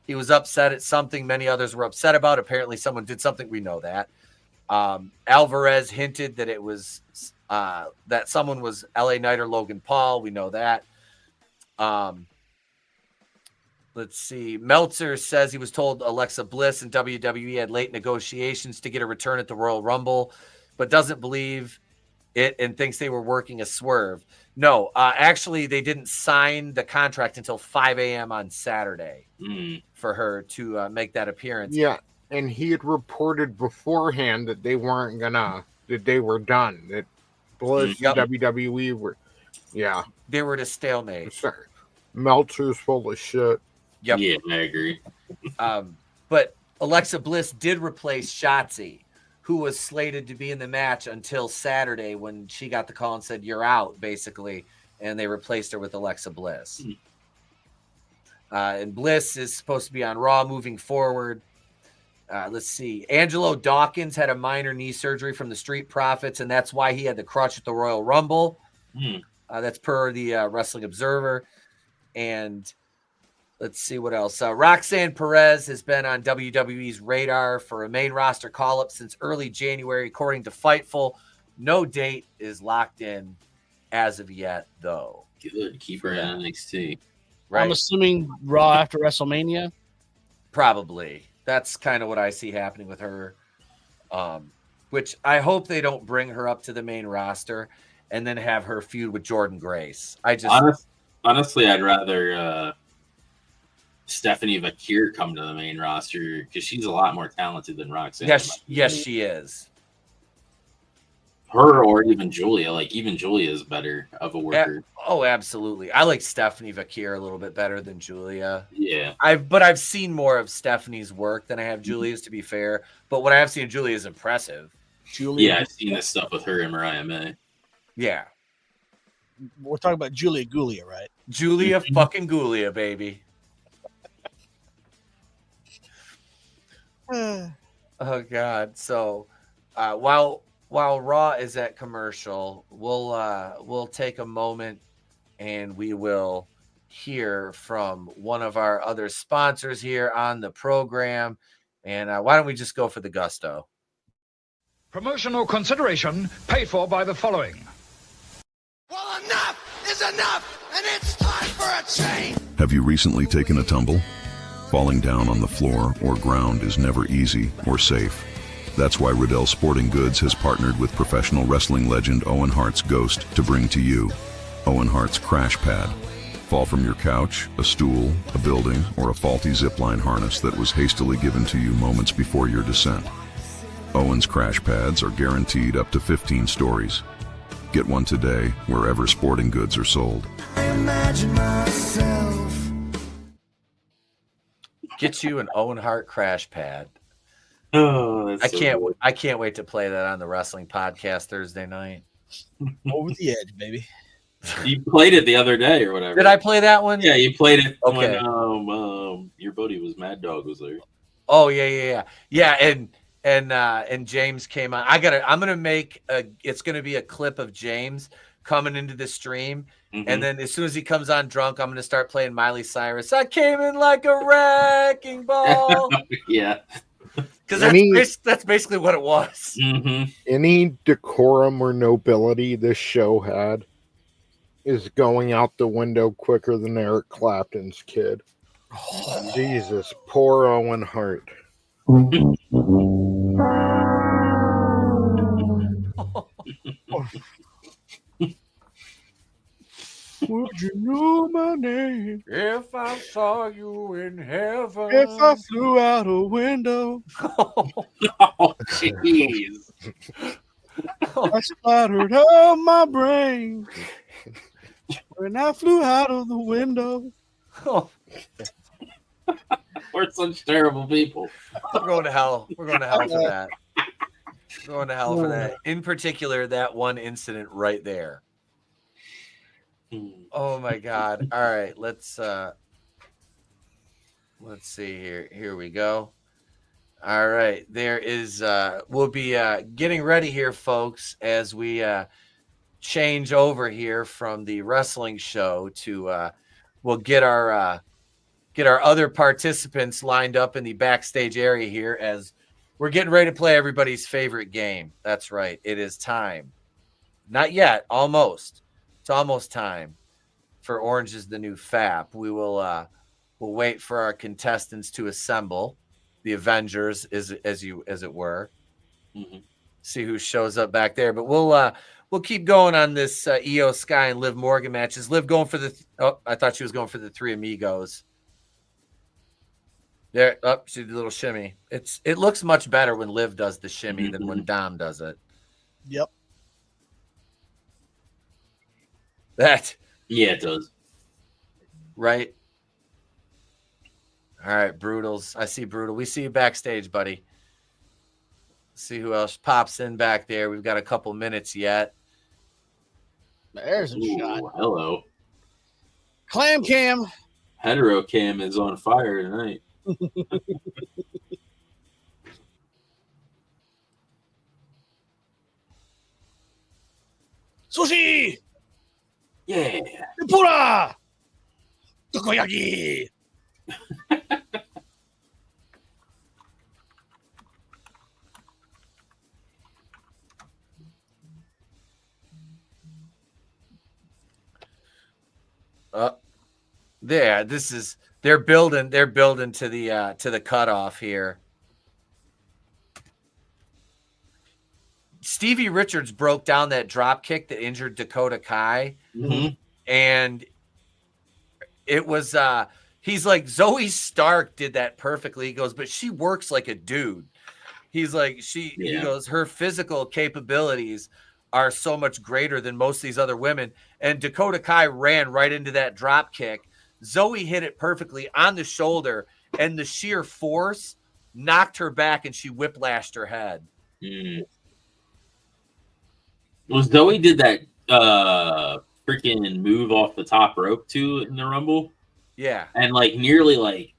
He was upset at something many others were upset about. Apparently someone did something. We know that. Alvarez hinted that it was that someone was LA Knight or Logan Paul. We know that. Let's see. Meltzer says he was told Alexa Bliss and WWE had late negotiations to get a return at the Royal Rumble, but doesn't believe it and thinks they were working a swerve. No, actually, they didn't sign the contract until 5 a.m. on Saturday for her to make that appearance. Yeah, and he had reported beforehand that they weren't gonna, that they were done. That Bliss and WWE were, they were at a stalemate. Sorry. Meltzer's full of shit. Yep. Yeah, I agree. But Alexa Bliss did replace Shotzi, who was slated to be in the match until Saturday when she got the call and said, "You're out," basically, and they replaced her with Alexa Bliss. And Bliss is supposed to be on Raw moving forward. Let's see. Angelo Dawkins had a minor knee surgery from the Street Profits, and that's why he had the crutch at the Royal Rumble. That's per the Wrestling Observer. And let's see what else. Roxanne Perez has been on WWE's radar for a main roster call-up since early January, according to Fightful. No date is locked in as of yet, though. Good. Keep her in NXT. Right? I'm assuming Raw after WrestleMania? Probably. That's kind of what I see happening with her, which I hope they don't bring her up to the main roster and then have her feud with Jordan Grace. Honestly, I'd rather Stephanie Vakir come to the main roster because she's a lot more talented than Roxanne. Yes, she is. Her or even Julia. Like, even Julia is better of a worker. Oh, absolutely. I like Stephanie Vakir a little bit better than Julia. Yeah. I've seen more of Stephanie's work than I have Julia's, to be fair. But what I have seen of Julia is impressive. Yeah, I've seen this stuff with her and Mariah May. Yeah. We're talking about Julia Gulia, right? Julia fucking Gulia, baby. Oh, God. So while Raw is at commercial, we'll take a moment and we will hear from one of our other sponsors here on the program. And why don't we just go for the gusto? Promotional consideration paid for by the following. Well, enough is enough, and it's time for a change. Have you recently taken a tumble? Falling down on the floor or ground is never easy or safe. That's why Riddell Sporting Goods has partnered with professional wrestling legend Owen Hart's Ghost to bring to you Owen Hart's Crash Pad. Fall from your couch, a stool, a building, or a faulty zipline harness that was hastily given to you moments before your descent. Owen's Crash Pads are guaranteed up to 15 stories. Get one today wherever sporting goods are sold. I imagine myself. Get you an Owen Hart Crash Pad. Oh, that's I can't wait to play that on the wrestling podcast Thursday night. Over the edge, baby. You played it the other day or whatever. Did I play that one? Yeah, you played it Okay. when your buddy was Mad Dog was there. Oh yeah. And James came on. I'm gonna make it's gonna be a clip of James coming into the stream, and then as soon as he comes on drunk, I'm gonna start playing Miley Cyrus. I came in like a wrecking ball. Yeah. Because that's basically what it was. Any decorum or nobility this show had is going out the window quicker than Eric Clapton's kid. Jesus, poor Owen Hart. Would you know my name if I saw you in heaven? if I flew out a window? Oh, jeez. I splattered on my brain when I flew out of the window. We're such terrible people. We're going to hell. We're going to hell for that. We're going to hell for that. In particular, that one incident right there. Oh my God. All right, let's see here. Here we go. All right. There is we'll be getting ready here, folks, as we change over here from the wrestling show to we'll get our other participants lined up in the backstage area here as we're getting ready to play everybody's favorite game. That's right. It is time. Not yet, almost. It's almost time for Orange is the New Fap. We will we'll wait for our contestants to assemble, the Avengers, as it were. Mm-hmm. See who shows up back there. But we'll keep going on this Io Sky and Liv Morgan matches. Liv going for the I thought she was going for the Three Amigos. There, she did a little shimmy. It looks much better when Liv does the shimmy than when Dom does it. Yep. Yeah, it does. Right. All right, Brutals. I see Brutal. We see you backstage, buddy. See who else pops in back there. We've got a couple minutes yet. There's a shot. Hello. Clam Cam. Hetero Cam is on fire tonight. Sushi! Yeah. Tempura! Takoyaki! Yeah, they're building to the cutoff here. Stevie Richards broke down that drop kick that injured Dakota Kai. Mm-hmm. And it was he's like, Zoe Stark did that perfectly. He goes, but she works like a dude. He's like, he goes, her physical capabilities are so much greater than most of these other women. And Dakota Kai ran right into that drop kick. Zoe hit it perfectly on the shoulder, and the sheer force knocked her back, and she whiplashed her head. Mm. Well, Zoe did that freaking move off the top rope too in the Rumble. Yeah. And like nearly like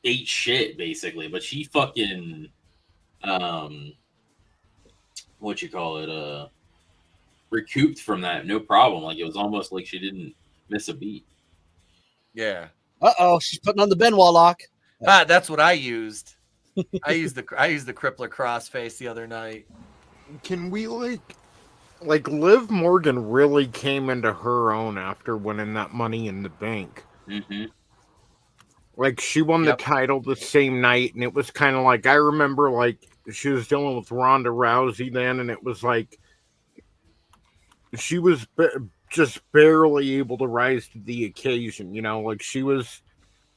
ate shit basically, but she fucking what you call it, recouped from that no problem. Like it was almost like she didn't miss a beat. Yeah. She's putting on the Benoit lock. That's what I used. I used the crippler crossface the other night. Can we like Liv Morgan really came into her own after winning that Money in the Bank? Mm-hmm. Like she won the title the same night, and it was kind of like, I remember like she was dealing with Ronda Rousey then, and it was like she was just barely able to rise to the occasion, you know, like she was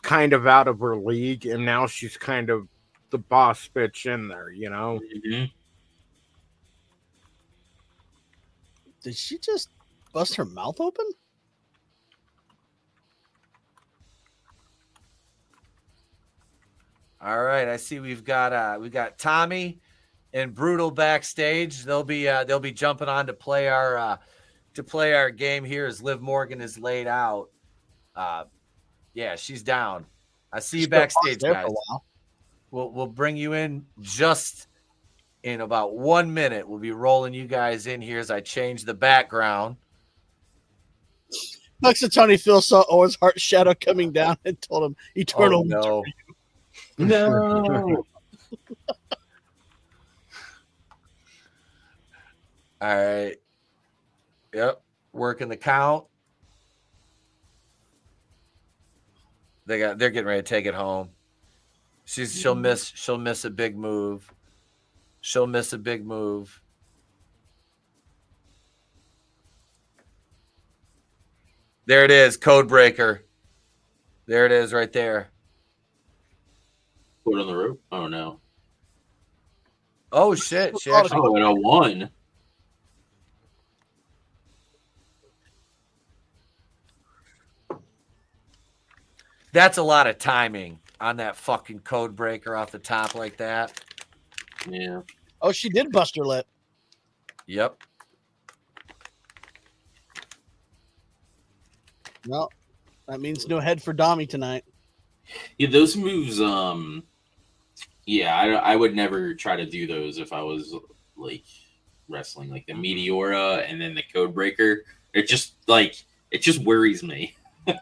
kind of out of her league, and now she's kind of the boss bitch in there, you know. Mm-hmm. Did she just bust her mouth open? All right, I see we've got Tommy and Brutal backstage. They'll be jumping on to play our game here as Liv Morgan is laid out. Yeah, she's down. I see you backstage, guys. We'll bring you in just in about 1 minute. We'll be rolling you guys in here as I change the background. Tony feels saw Owen's heart shadow coming down and told him eternal. Oh, no. No. All right. Yep. Working the count. They're getting ready to take it home. She'll miss a big move. She'll miss a big move. There it is, code breaker. There it is right there. Put on the rope? Oh no. Oh shit. She actually and a 1. That's a lot of timing on that fucking code breaker off the top like that. Yeah. Oh, she did bust her lip. Yep. Well, that means no head for Dommy tonight. Yeah, those moves, I would never try to do those if I was like wrestling, like the Meteora and then the code breaker. It just worries me.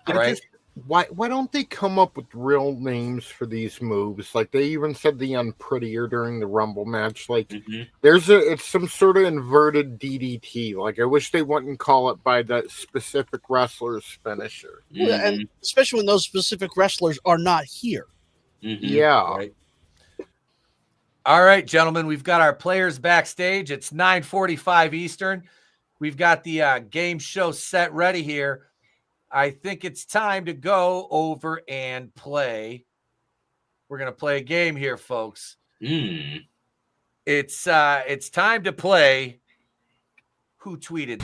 Right. why don't they come up with real names for these moves? Like they even said the Unprettier during the Rumble match. Like it's some sort of inverted DDT. Like I wish they wouldn't call it by that specific wrestler's finisher. And especially when those specific wrestlers are not here. Yeah. Right. All right, gentlemen, we've got our players backstage. It's 9:45 Eastern. We've got the game show set ready here. I think it's time to go over and play. We're going to play a game here, folks. It's time to play Who Tweeted.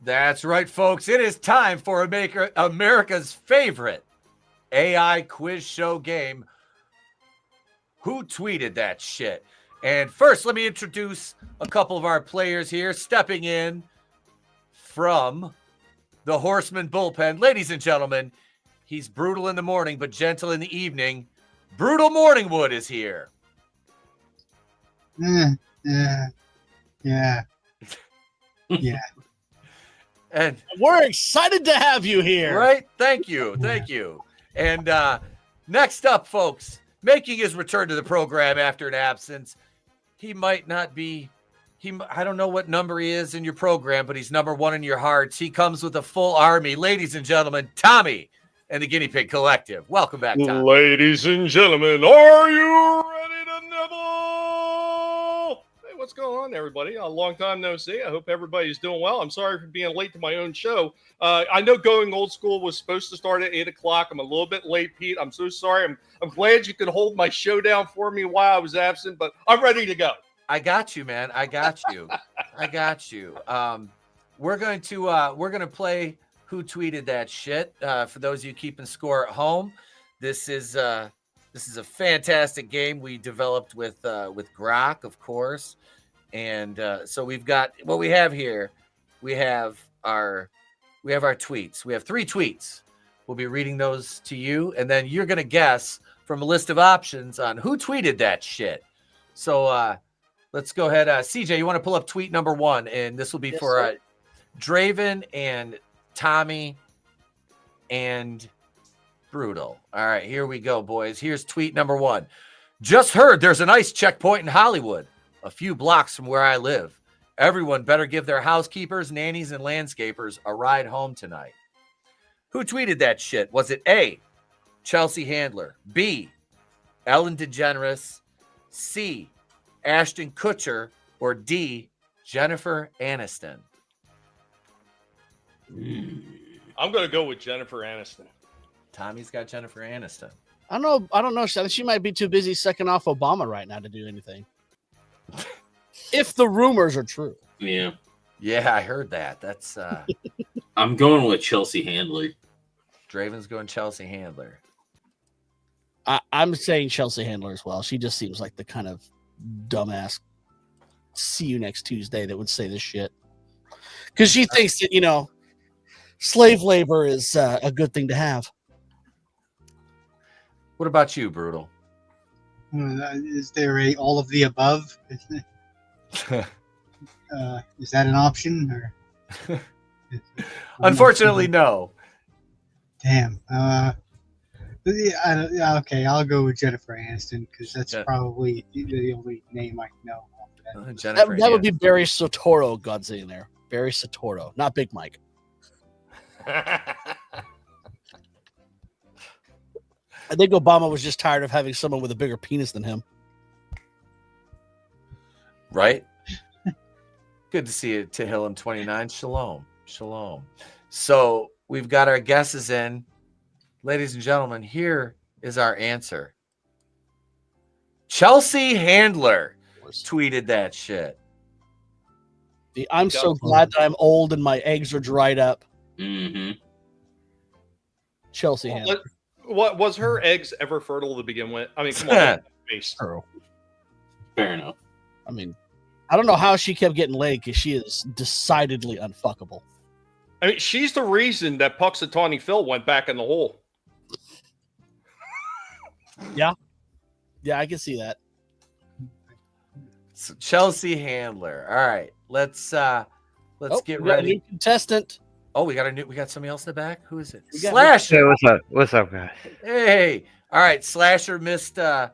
That's right, folks. It is time for America's favorite AI quiz show game, Who Tweeted That Shit? And first, let me introduce a couple of our players here stepping in from the Horseman bullpen. Ladies and gentlemen, he's brutal in the morning, but gentle in the evening. Brutal Morningwood is here. Yeah. And we're excited to have you here. Right? Thank you. Thank you. And next up, folks, making his return to the program after an absence. He might not be, I don't know what number he is in your program, but he's number one in your hearts. He comes with a full army. Ladies and gentlemen, Tommy and the Guinea Pig Collective. Welcome back, Tommy. Ladies and gentlemen, are you ready to nibble? Hey, what's going on, everybody? A long time no see. I hope everybody's doing well. I'm sorry for being late to my own show. I know Going Old School was supposed to start at 8 o'clock. I'm a little bit late, Pete. I'm so sorry. I'm glad you could hold my show down for me while I was absent, but I'm ready to go. I got you, man. I got you. I got you. We're going to play Who Tweeted That Shit. For those of you keeping score at home, this is a fantastic game we developed with Grok, of course. And so we've got what we have here. We have our tweets. We have 3 tweets. We'll be reading those to you, and then you're going to guess from a list of options on who tweeted that shit. So let's go ahead. CJ, you want to pull up tweet number 1, and this will be for Draven and Tommy and Brutal. All right, here we go, boys. Here's tweet number 1. Just heard there's an ICE checkpoint in Hollywood, a few blocks from where I live. Everyone better give their housekeepers, nannies, and landscapers a ride home tonight. Who tweeted that shit? Was it A, Chelsea Handler, B, Ellen DeGeneres, C, Ashton Kutcher, or D, Jennifer Aniston? I'm going to go with Jennifer Aniston. Tommy's got Jennifer Aniston. I don't know. She might be too busy sucking off Obama right now to do anything. If the rumors are true. Yeah. Yeah, I heard that. That's I'm going with Chelsea Handler. Draven's going Chelsea Handler. I'm saying Chelsea Handler as well. She just seems like the kind of dumbass see you next Tuesday that would say this shit. Because she thinks that, slave labor is a good thing to have. What about you, Brutal? Is there a all of the above? Is that an option? Or Unfortunately, no. Damn. Okay, I'll go with Jennifer Aniston because that's probably the only name I know. That would be Barry Soetoro, God's in there. Barry Soetoro, not Big Mike. I think Obama was just tired of having someone with a bigger penis than him. Right? Good to see you, Tehillim 29. Shalom. Shalom. So we've got our guesses in. Ladies and gentlemen, here is our answer. Chelsea Handler tweeted that shit. I'm so glad that I'm old and my eggs are dried up. Mm-hmm. Chelsea Handler. What was her eggs ever fertile to begin with? I mean, come on. Fair enough. I mean, I don't know how she kept getting laid because she is decidedly unfuckable. I mean, she's the reason that Puxatawny Phil went back in the hole. Yeah, I can see that. So Chelsea Handler. All right, let's get we got a ready. new contestant. Oh, we got somebody else in the back. Who is it? got Slasher. Hey, what's up? What's up, guys? Hey. All right, Slasher missed. Well,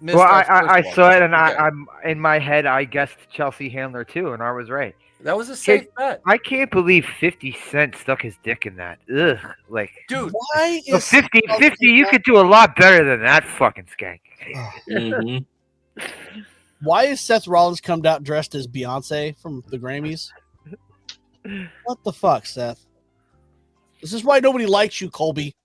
our I first saw one. it, and Okay. I'm in my head. I guessed Chelsea Handler too, and I was right. That was a safe bet. I can't believe 50 Cent stuck his dick in that. Ugh, like, dude. Why so is 50? You could do a lot better than that fucking skank. Why is Seth Rollins come out dressed as Beyonce from the Grammys? What the fuck, Seth? This is why nobody likes you, Colby.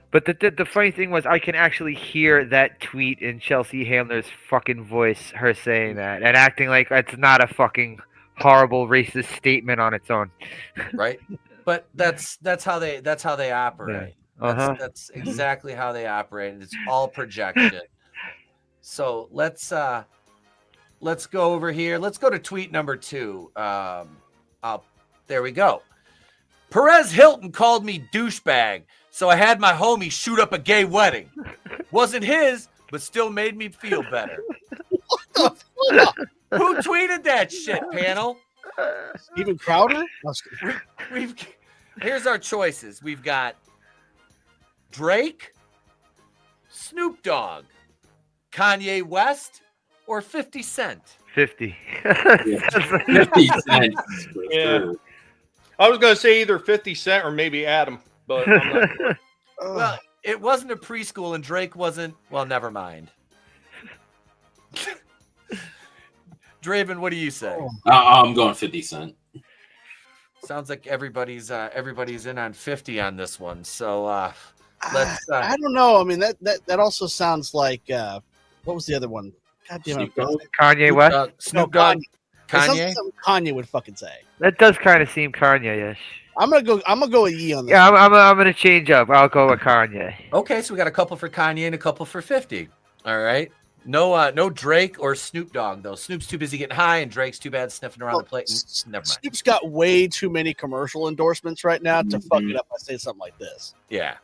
But the funny thing was, I can actually hear that tweet in Chelsea Handler's fucking voice, her saying that and acting like it's not a fucking horrible racist statement on its own. Right, but that's how they operate. Yeah. That's exactly how they operate. It's all projection. So let's go over here. Let's go to tweet number 2. There we go. Perez Hilton called me douchebag, so I had my homie shoot up a gay wedding. Wasn't his, but still made me feel better. What the fuck? Who tweeted that shit, panel? Steven Crowder? Here's our choices. We've got Drake, Snoop Dogg, Kanye West, or 50 Cent. 50. 50 Cent. Yeah. I was going to say either 50 Cent or maybe Adam, but I'm not sure. Well, it wasn't a preschool, and Drake wasn't. Well, never mind. Draven, what do you say? I'm going 50 Cent. Sounds like everybody's in on 50 on this one. So let's. I don't know. I mean, that also sounds like what was the other one? God damn it! Kanye West. Snoop Dogg. That sounds Kanye. like something Kanye would fucking say. That does kind of seem Kanye-ish. I'm gonna go with Yee on this. Yeah, I'm gonna change up. I'll go with Kanye. Okay, so we got a couple for Kanye and a couple for 50. All right. No Drake or Snoop Dogg though. Snoop's too busy getting high, and Drake's too bad sniffing around the plate. Never mind. Snoop's got way too many commercial endorsements right now to fuck it up by saying something like this. Yeah,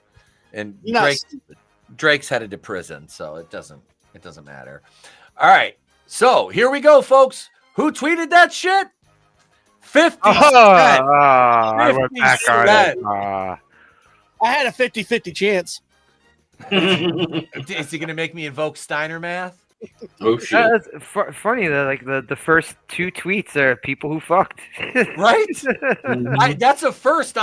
and You're not stupid. Drake's headed to prison, so it doesn't matter. All right, so here we go, folks. Who tweeted that shit? 50 Cent. I went back on it. I had a 50-50 chance. Is he going to make me invoke Steiner math? Oh shit! That's funny that like the first 2 tweets are people who fucked. Right? That's a first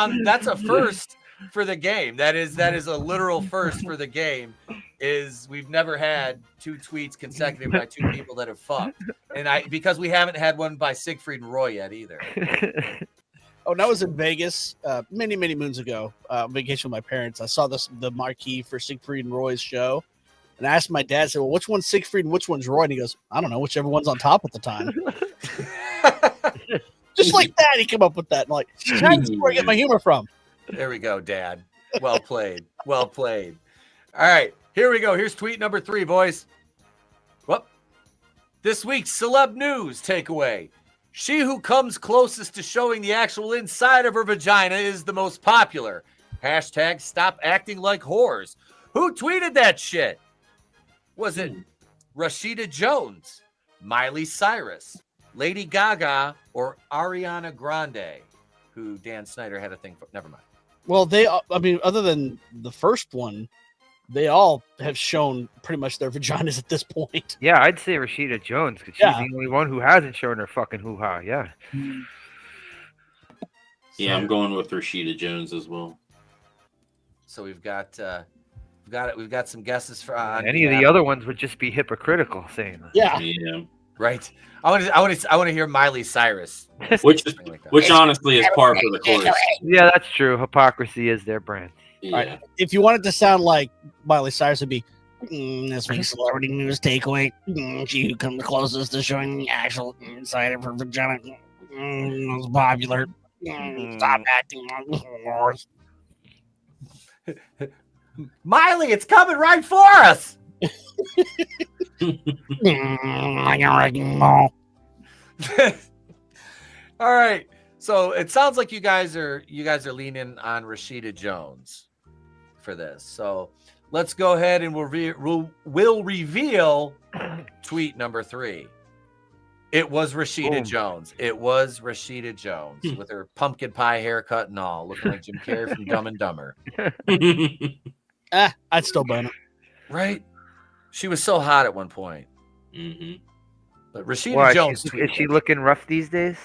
for the game. That is a literal first for the game. Is we've never had 2 tweets consecutive by 2 people that have fucked, and because we haven't had one by Siegfried and Roy yet either. Oh, that was in Vegas many moons ago. On vacation with my parents. I saw the marquee for Siegfried and Roy's show, and I asked my dad, I said, "Well, which one's Siegfried and which one's Roy?" And he goes, "I don't know, whichever one's on top at the time." Just like that, he came up with that. I'm like, that's where I get my humor from. There we go, Dad. Well played. Well played. All right, here we go. Here's tweet number 3, boys. Well, this week's celeb news takeaway. She who comes closest to showing the actual inside of her vagina is the most popular. Hashtag stop acting like whores. Who tweeted that shit? Was it Rashida Jones, Miley Cyrus, Lady Gaga, or Ariana Grande, who Dan Snyder had a thing for? Never mind. Well, other than the first one, they all have shown pretty much their vaginas at this point. Yeah, I'd say Rashida Jones because she's the only one who hasn't shown her fucking hoo-ha. Yeah. Yeah, I'm going with Rashida Jones as well. So we've got some guesses for any of the other ones would just be hypocritical saying that. Yeah. Right. I want to hear Miley Cyrus. Which honestly is par for the course. Yeah, that's true. Hypocrisy is their brand. Yeah. Right. If you want it to sound like Miley Cyrus, it'd be this week's celebrity news takeaway. She who comes closest to showing the actual inside of her vagina is popular. Stop acting like whores. Miley, it's coming right for us. All right. So it sounds like you guys are leaning on Rashida Jones for this. So let's go ahead and we'll reveal tweet number 3. It was Rashida Boom. Jones. It was Rashida Jones with her pumpkin pie haircut and all, looking like Jim Carrey from Dumb and Dumber. I'd still bone it. Right? She was so hot at one point. Mm-hmm. But Rashida What, Jones is she looking rough these days?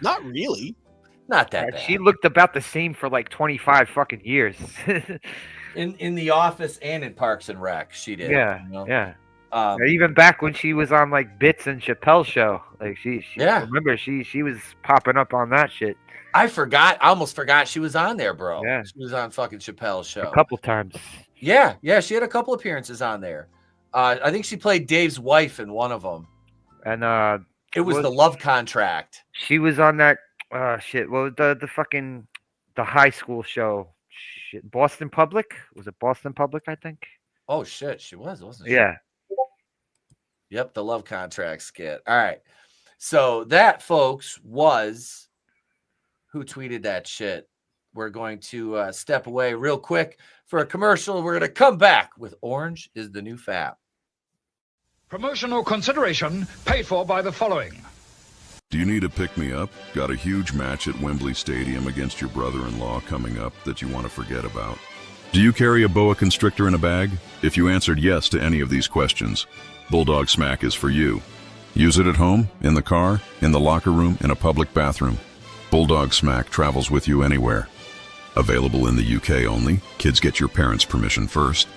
Not really. Not that bad. She looked about the same for like 25 fucking years. In The Office and in Parks and Rec, she did. Yeah, you know? yeah. Um, Even back when she was on like Bits and Chappelle's show, like she Yeah. remember she was popping up on that shit I almost forgot she was on there, bro. Yeah. She was on fucking Chappelle's show. a couple times. Yeah, she had a couple appearances on there. I think she played Dave's wife in one of them. And It was The Love Contract. she was on that shit. Well, the fucking the high school show. Shit, Boston Public? Was it Boston Public? I think. Oh shit, she was, wasn't she? Yeah. Yep, the Love Contract skit. All right. So that, folks, was who tweeted that shit. We're going to step away real quick for a commercial. We're going to come back with Orange is the New Fat. Promotional consideration paid for by the following. Do you need a pick-me-up? Got a huge match at Wembley Stadium against your brother-in-law coming up that you want to forget about? Do you carry a boa constrictor in a bag? If you answered yes to any of these questions, Bulldog Smack is for you. Use it at home, in the car, in the locker room, in a public bathroom. Bulldog Smack travels with you anywhere. Available in the UK only. Kids get your parents' permission first.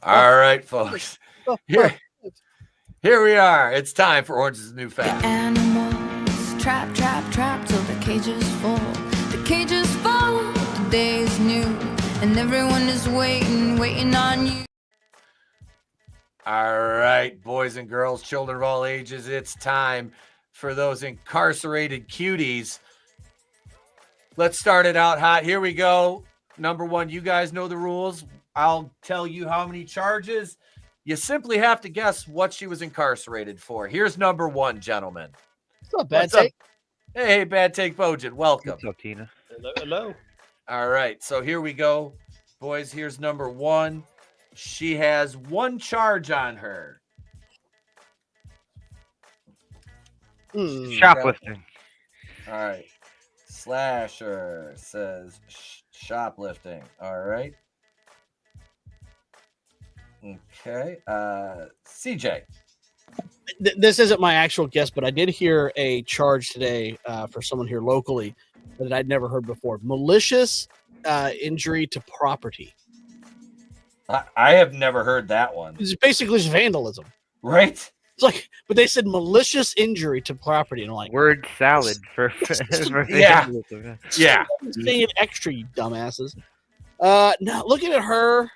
All right, folks. Here we are. It's time for Orange is the New Fat. Animals trap till the cages full. The cages full, the day is new, and everyone is waiting on you. All right, boys and girls, children of all ages, it's time for those incarcerated cuties. Let's start it out hot. Here we go. Number one, you guys know the rules. I'll tell you how many charges. You simply have to guess what she was incarcerated for. Here's number one, gentlemen. It's not bad What's up? take. Hey, Bad Take Bojan. Welcome. What's up, Tina? Hello. All right, so here we go. Boys, here's number one. She has one charge on her. Shoplifting. All right. Slasher says shoplifting. All right. Okay. CJ. This isn't my actual guess, but I did hear a charge today for someone here locally that I'd never heard before. Malicious injury to property. I have never heard that one. It's basically just vandalism. Right? It's like, but they said malicious injury to property. And I'm like, word salad for Yeah. vandalism. Yeah. Saying it extra, you dumbasses. Now looking at her,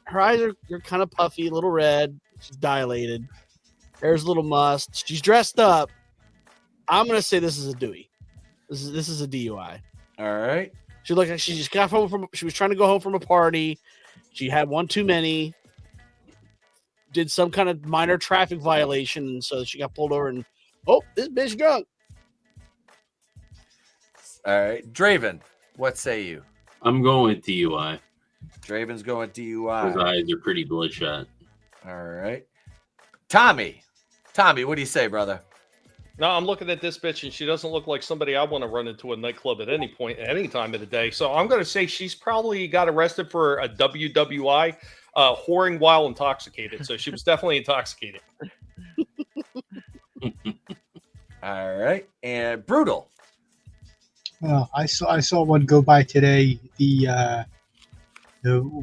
her eyes are kind of puffy, a little red. She's dilated. Hair's a little mussed. She's dressed up. I'm gonna say this is a Dewey. This is a DUI. All right. She looked like she just got home from. She was trying to go home from a party. She had one too many. Did some kind of minor traffic violation, and so she got pulled over. And this bitch drunk. All right. Draven, what say you? I'm going with DUI. Draven's going with DUI. His eyes are pretty bloodshot. All right. Tommy, what do you say, brother? No, I'm looking at this bitch, and she doesn't look like somebody I want to run into a nightclub at any point, at any time of the day. So I'm going to say she's probably got arrested for a WWI, whoring while intoxicated. So she was definitely intoxicated. All right. And Brutal. Well, I saw one go by today. The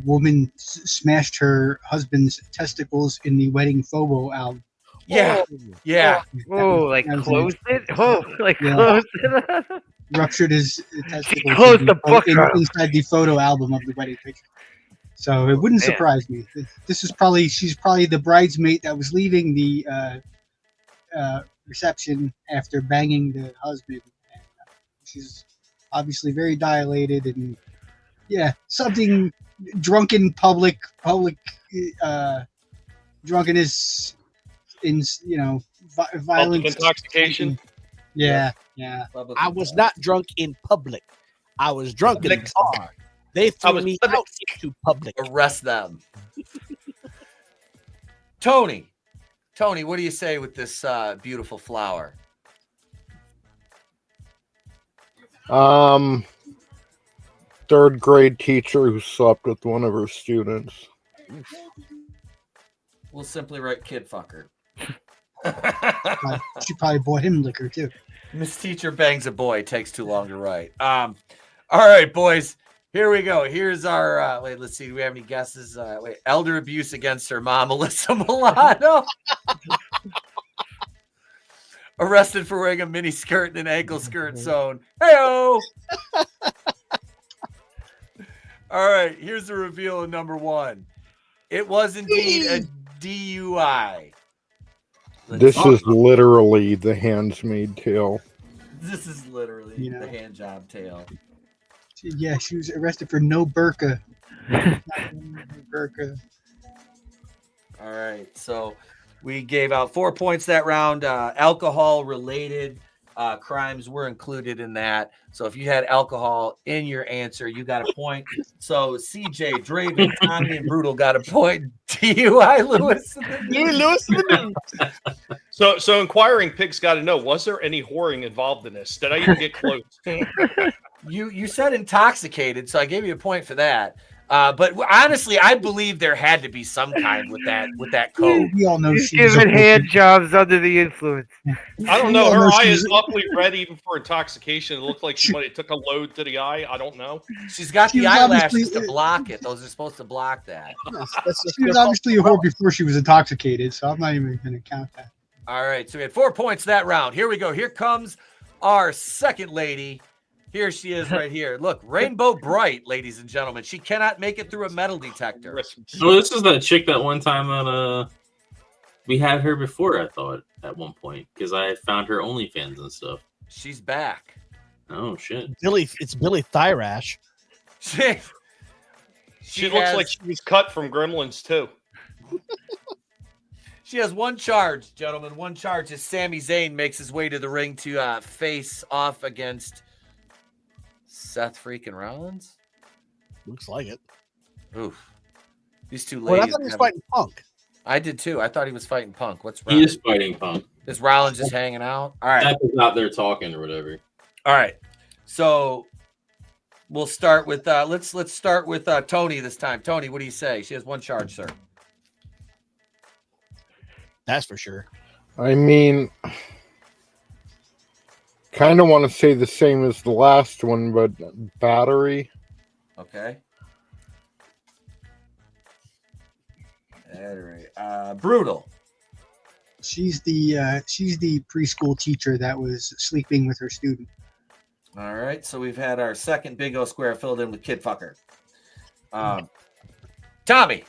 woman smashed her husband's testicles in the wedding photo album. Yeah. Yeah. Closed it? Yeah. Closed it? Ruptured his testicles closed the book up. inside the photo album of the wedding picture. So it wouldn't surprise me. She's probably the bridesmaid that was leaving the reception after banging the husband. And, she's obviously very dilated and something drunken public drunkenness in violence, Public intoxication. Yeah. I was not drunk in public. I was drunk in the car. They threw me out into public. Arrest them. Tony, Tony, what do you say with this beautiful flower? Third grade teacher who slept with one of her students. We'll simply write kid fucker. She probably bought him liquor too. Miss Teacher bangs a boy. Takes too long to write. All right, boys. Here we go. Here's our wait, let's see. Do we have any guesses? Elder abuse against her mom, Alyssa Milano. Arrested for wearing a mini skirt and an ankle skirt sewn. Hey-o! All right, here's the reveal of number one. It was indeed a DUI. This is literally the Handmaid's Tale. This is literally the hand job tale. Yeah, she was arrested for no burqa. Burqa. All right, so we gave out 4 points that round. Alcohol-related crimes were included in that. So if you had alcohol in your answer, you got a point. So CJ, Draven, Tommy, and Brutal got a point. DUI, Lewis. So inquiring pigs got to know: was there any whoring involved in this? Did I even get close? You said intoxicated, so I gave you a point for that. But honestly, I believe there had to be some kind with that code. We all know she's giving hand jobs under the influence. I don't know. Her eye is awfully red even for intoxication. It looked like she might have took a load to the eye. I don't know. She's got the eyelashes to block it. Those are supposed to block that. She was obviously a whore before she was intoxicated, so I'm not even going to count that. All right, so we had 4 points that round. Here we go. Here comes our second lady. Here she is right here. Look, Rainbow Bright, ladies and gentlemen. She cannot make it through a metal detector. Oh, this is that chick that one time on we had her before, I thought, at one point, because I found her OnlyFans and stuff. She's back. Oh shit. It's Billy Thyrash. She looks like she was cut from Gremlins too. She has one charge, gentlemen. One charge as Sami Zayn makes his way to the ring to face off against Seth freaking Rollins? Looks like it. Oof. These two Well, I ladies. thought he was fighting Punk. I did too. I thought he was fighting Punk. What's He is fighting Punk. Is Rollins just hanging out? All right. Seth is out there talking or whatever. All right. So we'll start with let's start with Tony this time. Tony, what do you say? She has one charge, sir. That's for sure. I mean, kind of want to say the same as the last one, but battery. Okay. Battery. Brutal. She's the preschool teacher that was sleeping with her student. All right. So we've had our second Big O square filled in with kid fucker. Tommy.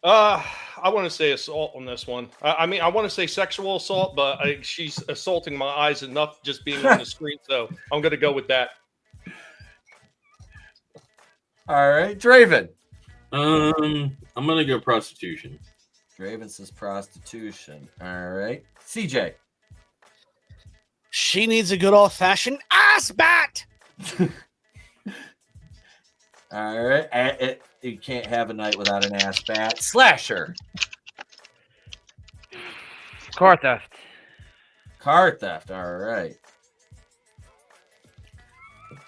I want to say assault on this one. I mean, I want to say sexual assault, but she's assaulting my eyes enough just being on the screen, so I'm going to go with that. All right, Draven. I'm going to go prostitution. Draven says prostitution. All right. CJ. She needs a good old-fashioned ass bat. All right. You can't have a night without an ass bat. Slasher. Car theft. Car theft. All right.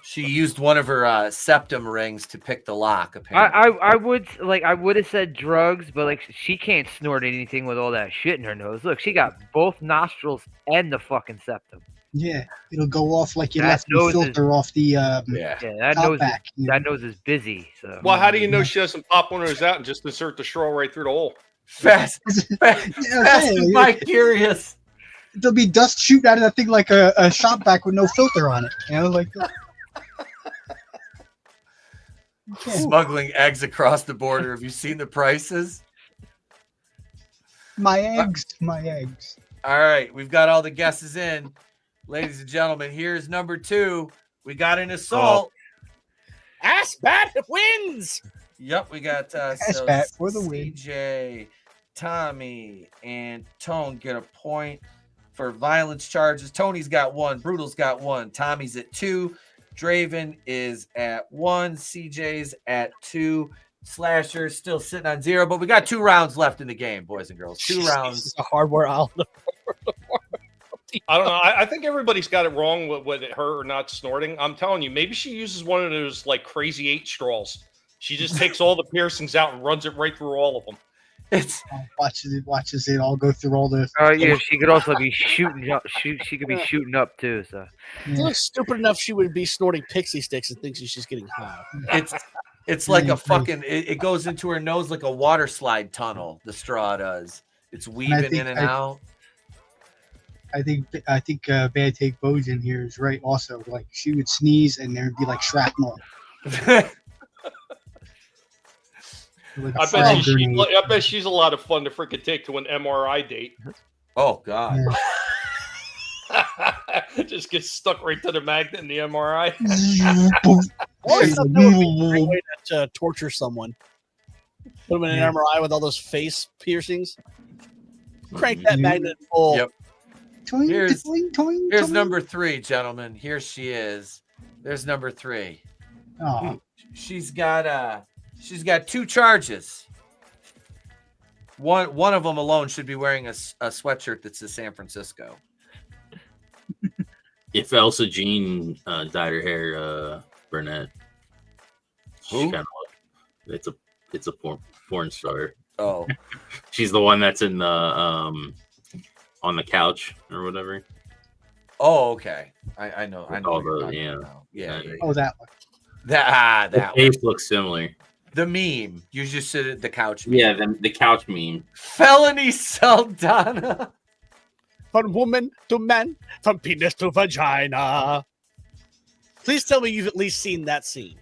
She used one of her septum rings to pick the lock. Apparently, I would have said drugs, but like she can't snort anything with all that shit in her nose. Look, she got both nostrils and the fucking septum. Yeah, it'll go off like you That left the nose filter off the that top nose back. that nose is busy. So Well, how do you know she doesn't pop one of those out and just insert the straw right through the hole? fast and by curious. There'll be dust shooting out of that thing like a shop vac with no filter on it. You know, like that. Smuggling eggs across the border. Have you seen the prices? My eggs. All right, we've got all the guesses in. Ladies and gentlemen, here's number 2. We got an assault. Ass bat wins. Yep, we got Ass bat for the win. CJ, Tommy, and Tone get a point for violence charges. Tony's got 1. Brutal's got 1. Tommy's at 2. Draven is at 1. CJ's at 2. Slasher still sitting on 0, but we got 2 rounds left in the game, boys and girls. 2 rounds. It's a hardware out. I don't know. I think everybody's got it wrong with her not snorting. I'm telling you, maybe she uses one of those like crazy 8 straws. She just takes all the piercings out and runs it right through all of them. It's watches it all go through all the. Oh yeah, she could also be shooting up. She could be shooting up too. So She looks stupid enough she would be snorting pixie sticks and thinks she's just getting high. It's like a fucking. It goes into her nose like a water slide tunnel. The straw does. It's weaving in and out. I think Bad Take Bojan here is right. Also, like she would sneeze and there'd be like shrapnel. Like I bet she's a lot of fun to freaking take to an MRI date. Oh God! Just get stuck right to the magnet in the MRI. Always thought that would be a great way to torture someone. Put them in an MRI with all those face piercings. Crank that magnet full. Yep. Here's number 3, gentlemen. Here she is. There's number 3. Oh. She's got 2 charges. One of them alone should be wearing a sweatshirt that says San Francisco. If Elsa Jean dyed her hair brunette, it's a porn star. Oh, she's the one that's in the on the couch or whatever. Oh, okay. I know. Yeah. Oh, that one. That face looks similar. The meme. You just sit at the couch. Meme. Yeah, the couch meme. Felony Saldana. From woman to man, from penis to vagina. Please tell me you've at least seen that scene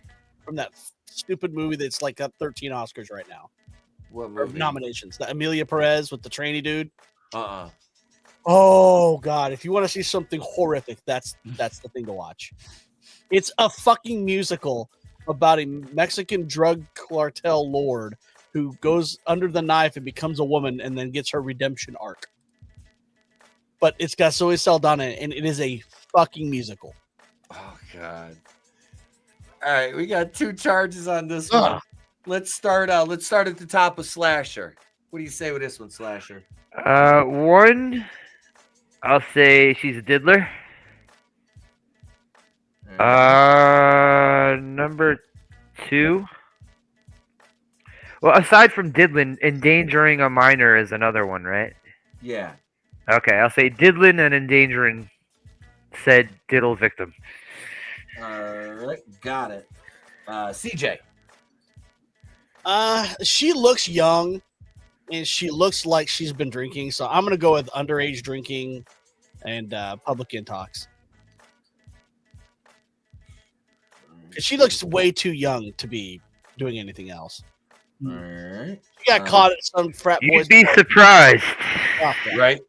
from that stupid movie that's like got 13 Oscars right now. What movie? Nominations. The Amelia Perez with the trainee dude. Uh-uh. Oh God! If you want to see something horrific, that's the thing to watch. It's a fucking musical about a Mexican drug cartel lord who goes under the knife and becomes a woman and then gets her redemption arc. But it's got Zoe Saldana and it is a fucking musical. Oh God! All right, we got 2 charges on this one. Let's start at the top with Slasher. What do you say with this one, Slasher? One, I'll say she's a diddler. Number 2. Well, aside from diddling, endangering a minor is another one, right? Yeah. Okay, I'll say diddling and endangering said diddle victim. All right, got it. CJ. She looks young, and she looks like she's been drinking. So I'm gonna go with underage drinking and public intox. She looks way too young to be doing anything else. All right. She got caught at some frat boys. You'd be surprised. Right.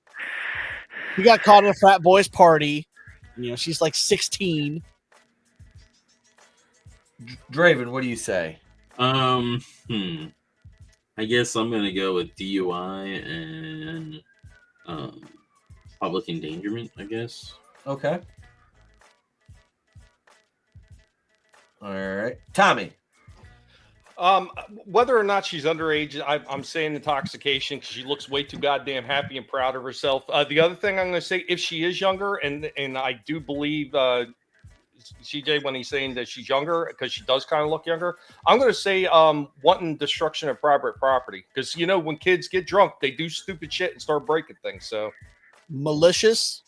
She got caught at a frat boys party. You know, she's like 16. Draven, what do you say? I guess I'm gonna go with DUI and public endangerment. I guess. Okay. All right, Tommy. Whether or not she's underage, I'm saying intoxication because she looks way too goddamn happy and proud of herself. The other thing I'm going to say, if she is younger, and I do believe CJ when he's saying that she's younger because she does kind of look younger, I'm going to say wanting destruction of private property because you know when kids get drunk, they do stupid shit and start breaking things. So malicious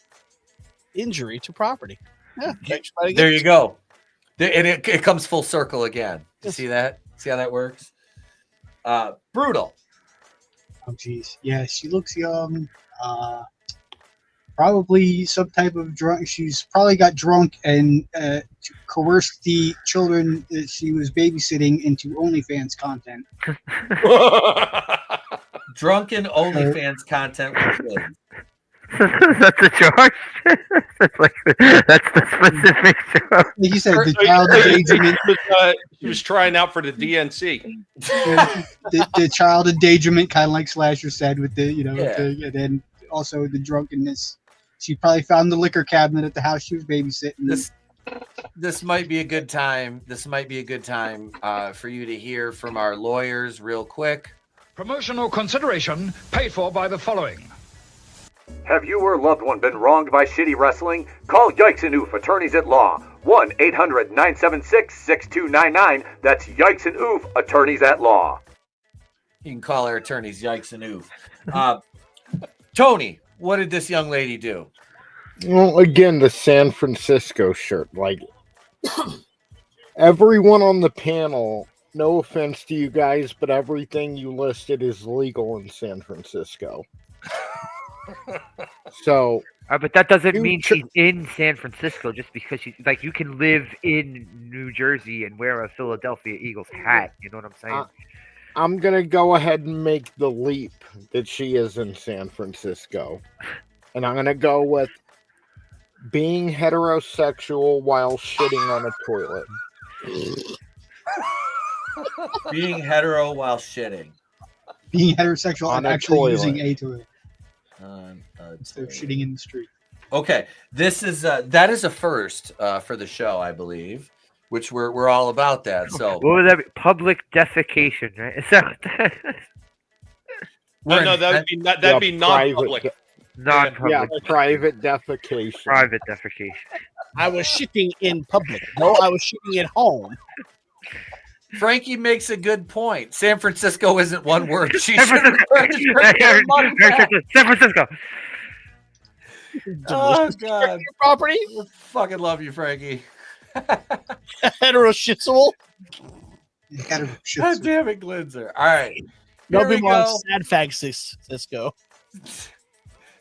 injury to property. Yeah, there you go. And it comes full circle again. You see that? See how that works? Brutal. Oh, geez. Yeah, she looks young. Probably some type of drunk. She's probably got drunk and coerced the children that she was babysitting into OnlyFans content. Drunken OnlyFans content with kids. That's a charge. That's the specific charge. Like you said, the child endangerment. She was trying out for the DNC. the child endangerment, kind of like Slasher said, with the and then also the drunkenness. She probably found the liquor cabinet at the house she was babysitting. this might be a good time. This might be a good time for you to hear from our lawyers real quick. Promotional consideration paid for by the following. Have you or loved one been wronged by shitty wrestling? Call Yikes and Oof Attorneys at Law. 1-800-976-6299. That's Yikes and Oof Attorneys at Law. You can call our attorneys Yikes and Oof. Tony, what did this young lady do? Well, again, the San Francisco shirt. Like, everyone on the panel, no offense to you guys, but everything you listed is legal in San Francisco. So, but that doesn't mean she's in San Francisco just because she's like, you can live in New Jersey and wear a Philadelphia Eagles hat. You know what I'm saying? I'm going to go ahead and make the leap that she is in San Francisco. And I'm going to go with being heterosexual while shitting on a toilet. Being hetero while shitting. Being heterosexual On and a actually toilet. using a toilet. Instead of shitting in the street. Okay, this is that is a first for the show, I believe, which we're all about that. So what would that be? Public defecation, right? Is that what that is? No, that'd be non-public. Non-public. Yeah, private defecation. Private defecation. I was shitting in public. No, I was shitting at home. Frankie makes a good point. San Francisco isn't one word. She San should have San Francisco. Oh God! Property. Fucking love you, Frankie. Heterosexual. God damn it, Glinzer. All right. No Here we people on go. Sad Fag Cisco.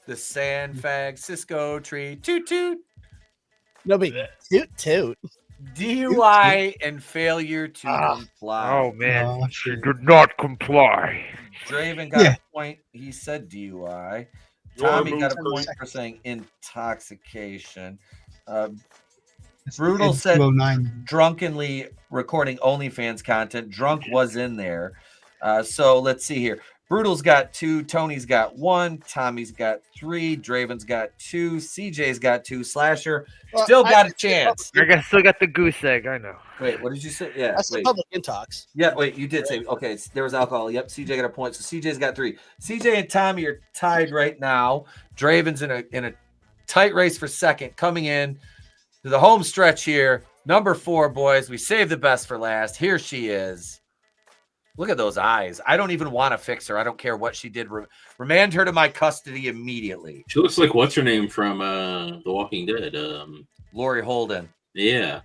The San Francisco tree. Toot toot. No big toot toot. DUI and failure to comply. Oh man, she did not comply. Draven got a point. He said DUI. Tommy got a point for saying intoxication. Brutal said drunkenly recording OnlyFans content. Drunk was in there. So let's see here. Brutal's got 2, Tony's got 1, Tommy's got 3, Draven's got 2, CJ's got 2, Slasher still got a chance. I still got the goose egg. I know. Wait, what did you say? Yeah, That's the wait. public intox. Yeah, wait, you did say okay. There was alcohol. Yep, CJ got a point. So CJ's got 3. CJ and Tommy are tied right now. Draven's in a tight race for second, coming in to the home stretch here. Number 4, boys. We saved the best for last. Here she is. Look at those eyes. I don't even want to fix her. I don't care what she did. Remand her to my custody immediately. She looks like what's her name from The Walking Dead? Lori Holden. Yeah.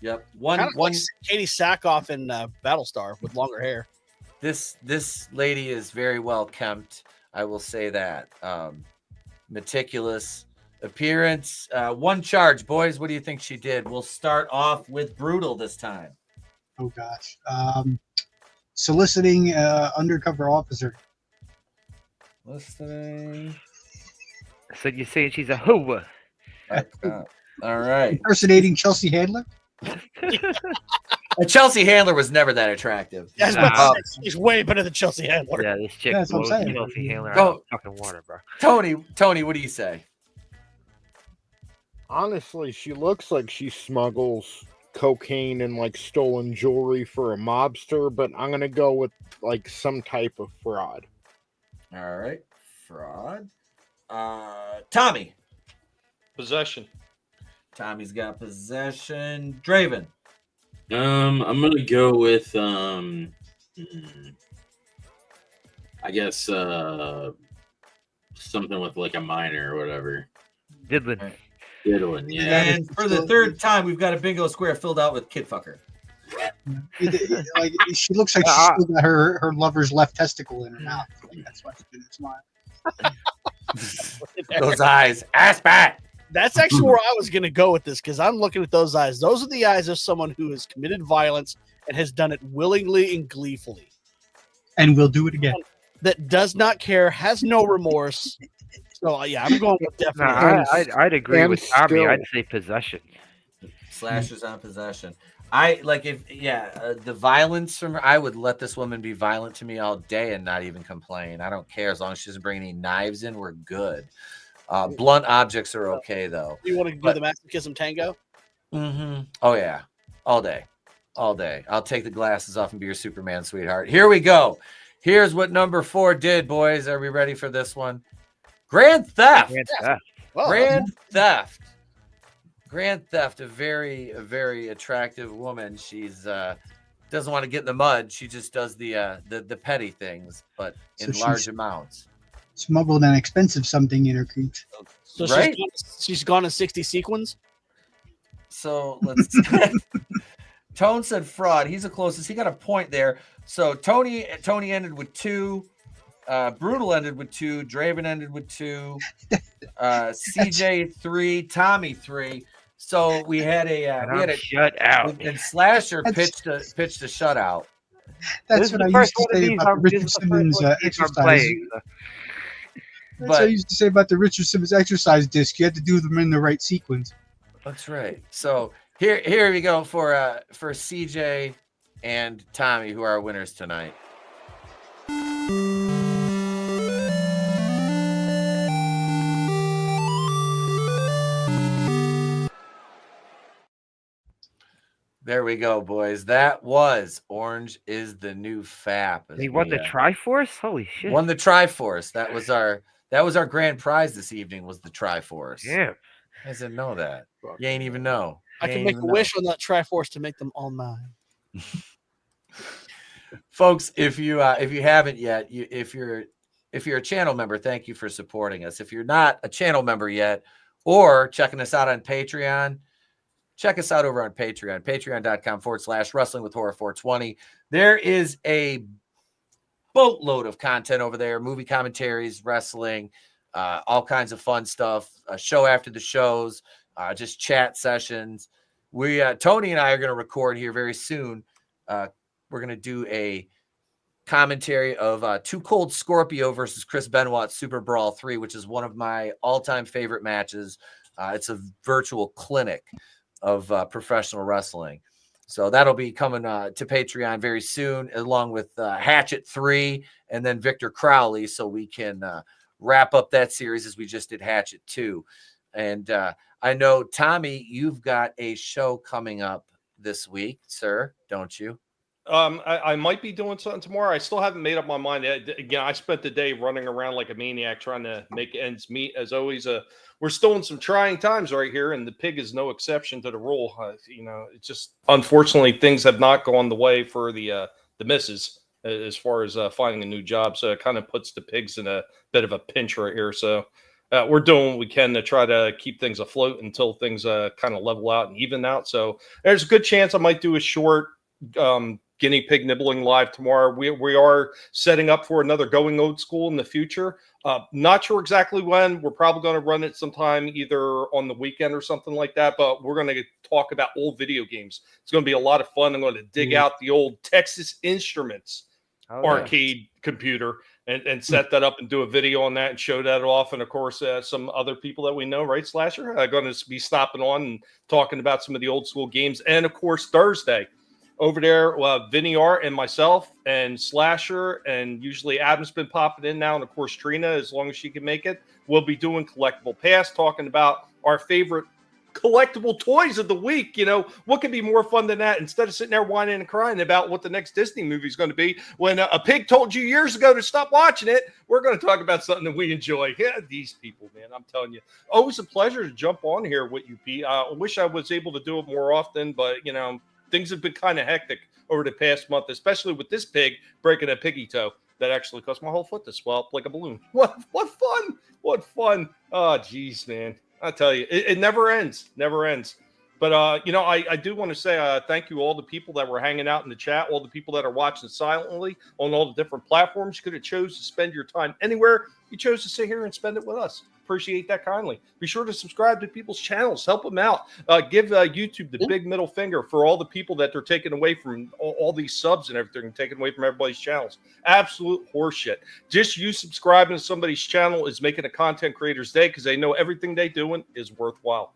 Yep. Kind of like Katie Sackhoff in Battlestar with longer hair. This lady is very well kempt. I will say that. Meticulous appearance. 1 charge, boys. What do you think she did? We'll start off with Brutal this time. Oh gosh. Soliciting undercover officer. Listening. So you're saying she's a hoe? All right. Impersonating Chelsea Handler. Chelsea Handler was never that attractive. He's way better than Chelsea Handler. Yeah, this chick That's what I'm blows saying. Chelsea Handler out Go. of fucking water, bro. Tony, what do you say? Honestly, she looks like she smuggles cocaine and like stolen jewelry for a mobster, but I'm gonna go with like some type of fraud. All right, fraud. Tommy. Possession. Tommy's got possession. Draven. I'm gonna go with I guess something with like a minor or whatever. Diddlin. Diddlin, yeah. And for the 3rd time, we've got a bingo square filled out with kid fucker. Like she looks like she's still got her lover's left testicle in her mouth. That's why she's doing a smile. Those eyes, ass bat. That's actually where I was going to go with this because I'm looking at those eyes. Those are the eyes of someone who has committed violence and has done it willingly and gleefully. And we'll do it again. That does not care, has no remorse. So, yeah, I'm going with definitely. No, I'd agree And with Tommy. still- I'd say possession. Slashers on possession. I like the violence from her. I would let this woman be violent to me all day and not even complain. I don't care as long as she doesn't bring any knives in. We're good. Blunt objects are okay though. You want to do the masochism tango? Oh yeah, all day, all day. I'll take the glasses off and be your Superman, sweetheart. Here we go. Here's what number 4 did, boys. Are we ready for this one? Grand Theft. Grand Theft. Grand Theft. A very attractive woman. She's doesn't want to get in the mud. She just does the petty things, but in large amounts. Smuggled an expensive something in her coot. So right? she's gone in 60 sequins. So let's. Tone said fraud. He's the closest. He got a point there. So Tony ended with 2. Brutal ended with 2. Draven ended with 2. CJ 3. Tommy 3. So we had a shutout. And Slasher pitched a shutout. That's what I used to say about the Richard Simmons exercise. That's what I used to say about the Richard Simmons exercise disc. You had to do them in the right sequence. That's right. So here we go for CJ and Tommy, who are our winners tonight. There we go, boys. That was Orange is the New Fap. He won the Triforce? Holy shit. Won the Triforce. That was our grand prize this evening, was the Triforce. Yeah. I didn't know that. You ain't even know. I can make a wish on that Triforce to make them all mine. Folks, if you haven't yet, if you're a channel member, thank you for supporting us. If you're not a channel member yet, or checking us out on Patreon, check us out over on Patreon, patreon.com/wrestlingwithhorror420. There is a boatload of content over there, movie commentaries, wrestling, all kinds of fun stuff, a show after the shows, just chat sessions. Tony and I are going to record here very soon. We're going to do a commentary of Too Cold Scorpio versus Chris Benoit Super Brawl 3, which is one of my all-time favorite matches. It's a virtual clinic of professional wrestling. So that'll be coming to Patreon very soon, along with Hatchet 3 and then Victor Crowley, so we can wrap up that series as we just did Hatchet 2. And I know, Tommy, you've got a show coming up this week, sir, don't you? I might be doing something tomorrow. I still haven't made up my mind. Again, I spent the day running around like a maniac trying to make ends meet. As always, we're still in some trying times right here, and the pig is no exception to the rule. It's just, unfortunately, things have not gone the way for the missus as far as finding a new job. So it kind of puts the pigs in a bit of a pinch right here. So we're doing what we can to try to keep things afloat until things kind of level out and even out. So there's a good chance I might do a short guinea pig nibbling live tomorrow. We are setting up for another Going Old School in the future. Not sure exactly when. We're probably going to run it sometime either on the weekend or something like that, but we're going to talk about old video games. It's going to be a lot of fun. I'm going to dig out the old Texas Instruments arcade computer and set that up and do a video on that and show that off. And of course, some other people that we know, right, Slasher, are going to be stopping on and talking about some of the old school games. And of course, Thursday, over there, Vinnieart and myself and Slasher, and usually Adam's been popping in now, and of course Trina, as long as she can make it, we'll be doing Collectible Pass, talking about our favorite collectible toys of the week. What could be more fun than that? Instead of sitting there whining and crying about what the next Disney movie is going to be, when a pig told you years ago to stop watching it, we're going to talk about something that we enjoy. Yeah, these people, man, I'm telling you, always a pleasure to jump on here with you, Pete. I wish I was able to do it more often, but things have been kind of hectic over the past month, especially with this pig breaking a piggy toe that actually caused my whole foot to swell up like a balloon. What fun! What fun! Oh, geez, man. I tell you, it never ends. Never ends. But, I do want to say thank you all the people that were hanging out in the chat, all the people that are watching silently on all the different platforms. You could have chose to spend your time anywhere. You chose to sit here and spend it with us. Appreciate that kindly. Be sure to subscribe to people's channels. Help them out. Give YouTube the big middle finger for all the people that they're taking away from all these subs and everything, taking away from everybody's channels. Absolute horseshit. Just you subscribing to somebody's channel is making a content creator's day, because they know everything they doing is worthwhile.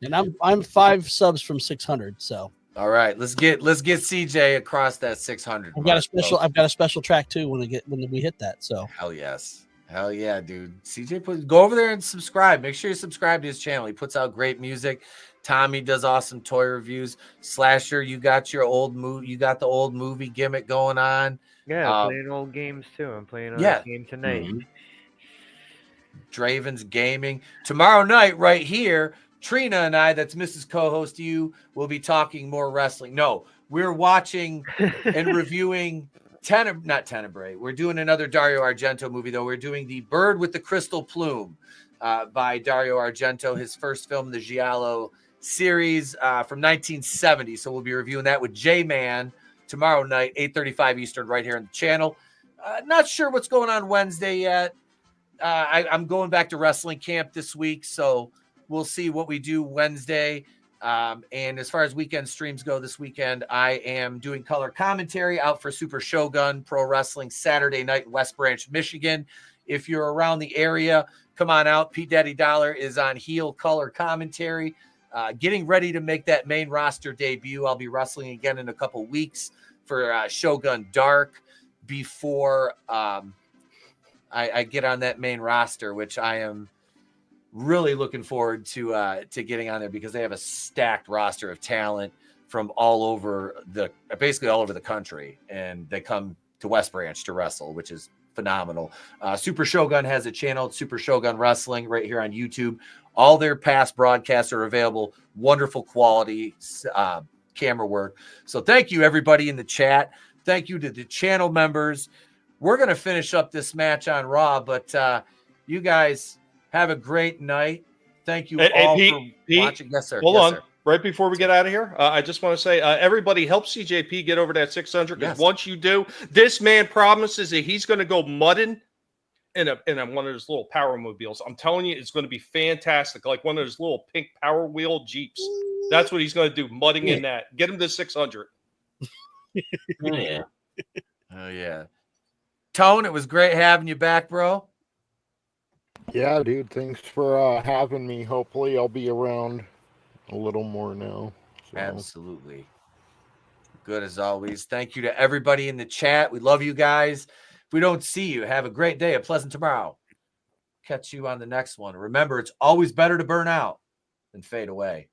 And I'm 5 subs from 600. So all right, let's get CJ across that 600. I've got a special track too when we hit that. So hell yes. Hell yeah, dude. CJ, go over there and subscribe. Make sure you subscribe to his channel. He puts out great music. Tommy does awesome toy reviews. Slasher, you got your old movie. You got the old movie gimmick going on. Yeah, playing old games too. I'm playing a Yeah. game tonight. Draven's Gaming. Tomorrow night, right here, Trina and I, that's Mrs. Co-host you, will be talking more wrestling. No, we're watching and reviewing not Tenebrae. We're doing another Dario Argento movie, though. We're doing The Bird with the Crystal Plume by Dario Argento, his first film in the Giallo series from 1970. So we'll be reviewing that with J-Man tomorrow night, 8:35 Eastern, right here on the channel. Not sure what's going on Wednesday yet. I'm going back to wrestling camp this week, so we'll see what we do Wednesday. And as far as weekend streams go this weekend, I am doing color commentary out for Super Shogun Pro Wrestling Saturday night in West Branch, Michigan. If you're around the area, come on out. Pete Daddy Dollar is on heel color commentary, getting ready to make that main roster debut. I'll be wrestling again in a couple weeks for Shogun Dark before I get on that main roster, which I am really looking forward to getting on there because they have a stacked roster of talent from basically all over the country, and they come to West Branch to wrestle, which is phenomenal. Super Shogun has a channel, Super Shogun Wrestling, right here on YouTube. All their past broadcasts are available. Wonderful quality camera work. So thank you, everybody in the chat. Thank you to the channel members. We're going to finish up this match on Raw, but you guys have a great night. Thank you all for watching. Yes, sir. Hold yes, on. Sir. Right before we get out of here, I just want to say, everybody help CJP get over that 600, because once you do, this man promises that he's going to go mudding in one of those little power mobiles. I'm telling you, it's going to be fantastic, like one of those little pink Power Wheel Jeeps. That's what he's going to do, mudding in that. Get him to 600. Yeah. Oh, yeah. Tone, it was great having you back, bro. Yeah, dude. Thanks for having me. Hopefully, I'll be around a little more now. So. Absolutely. Good as always. Thank you to everybody in the chat. We love you guys. If we don't see you, have a great day, a pleasant tomorrow. Catch you on the next one. Remember, it's always better to burn out than fade away.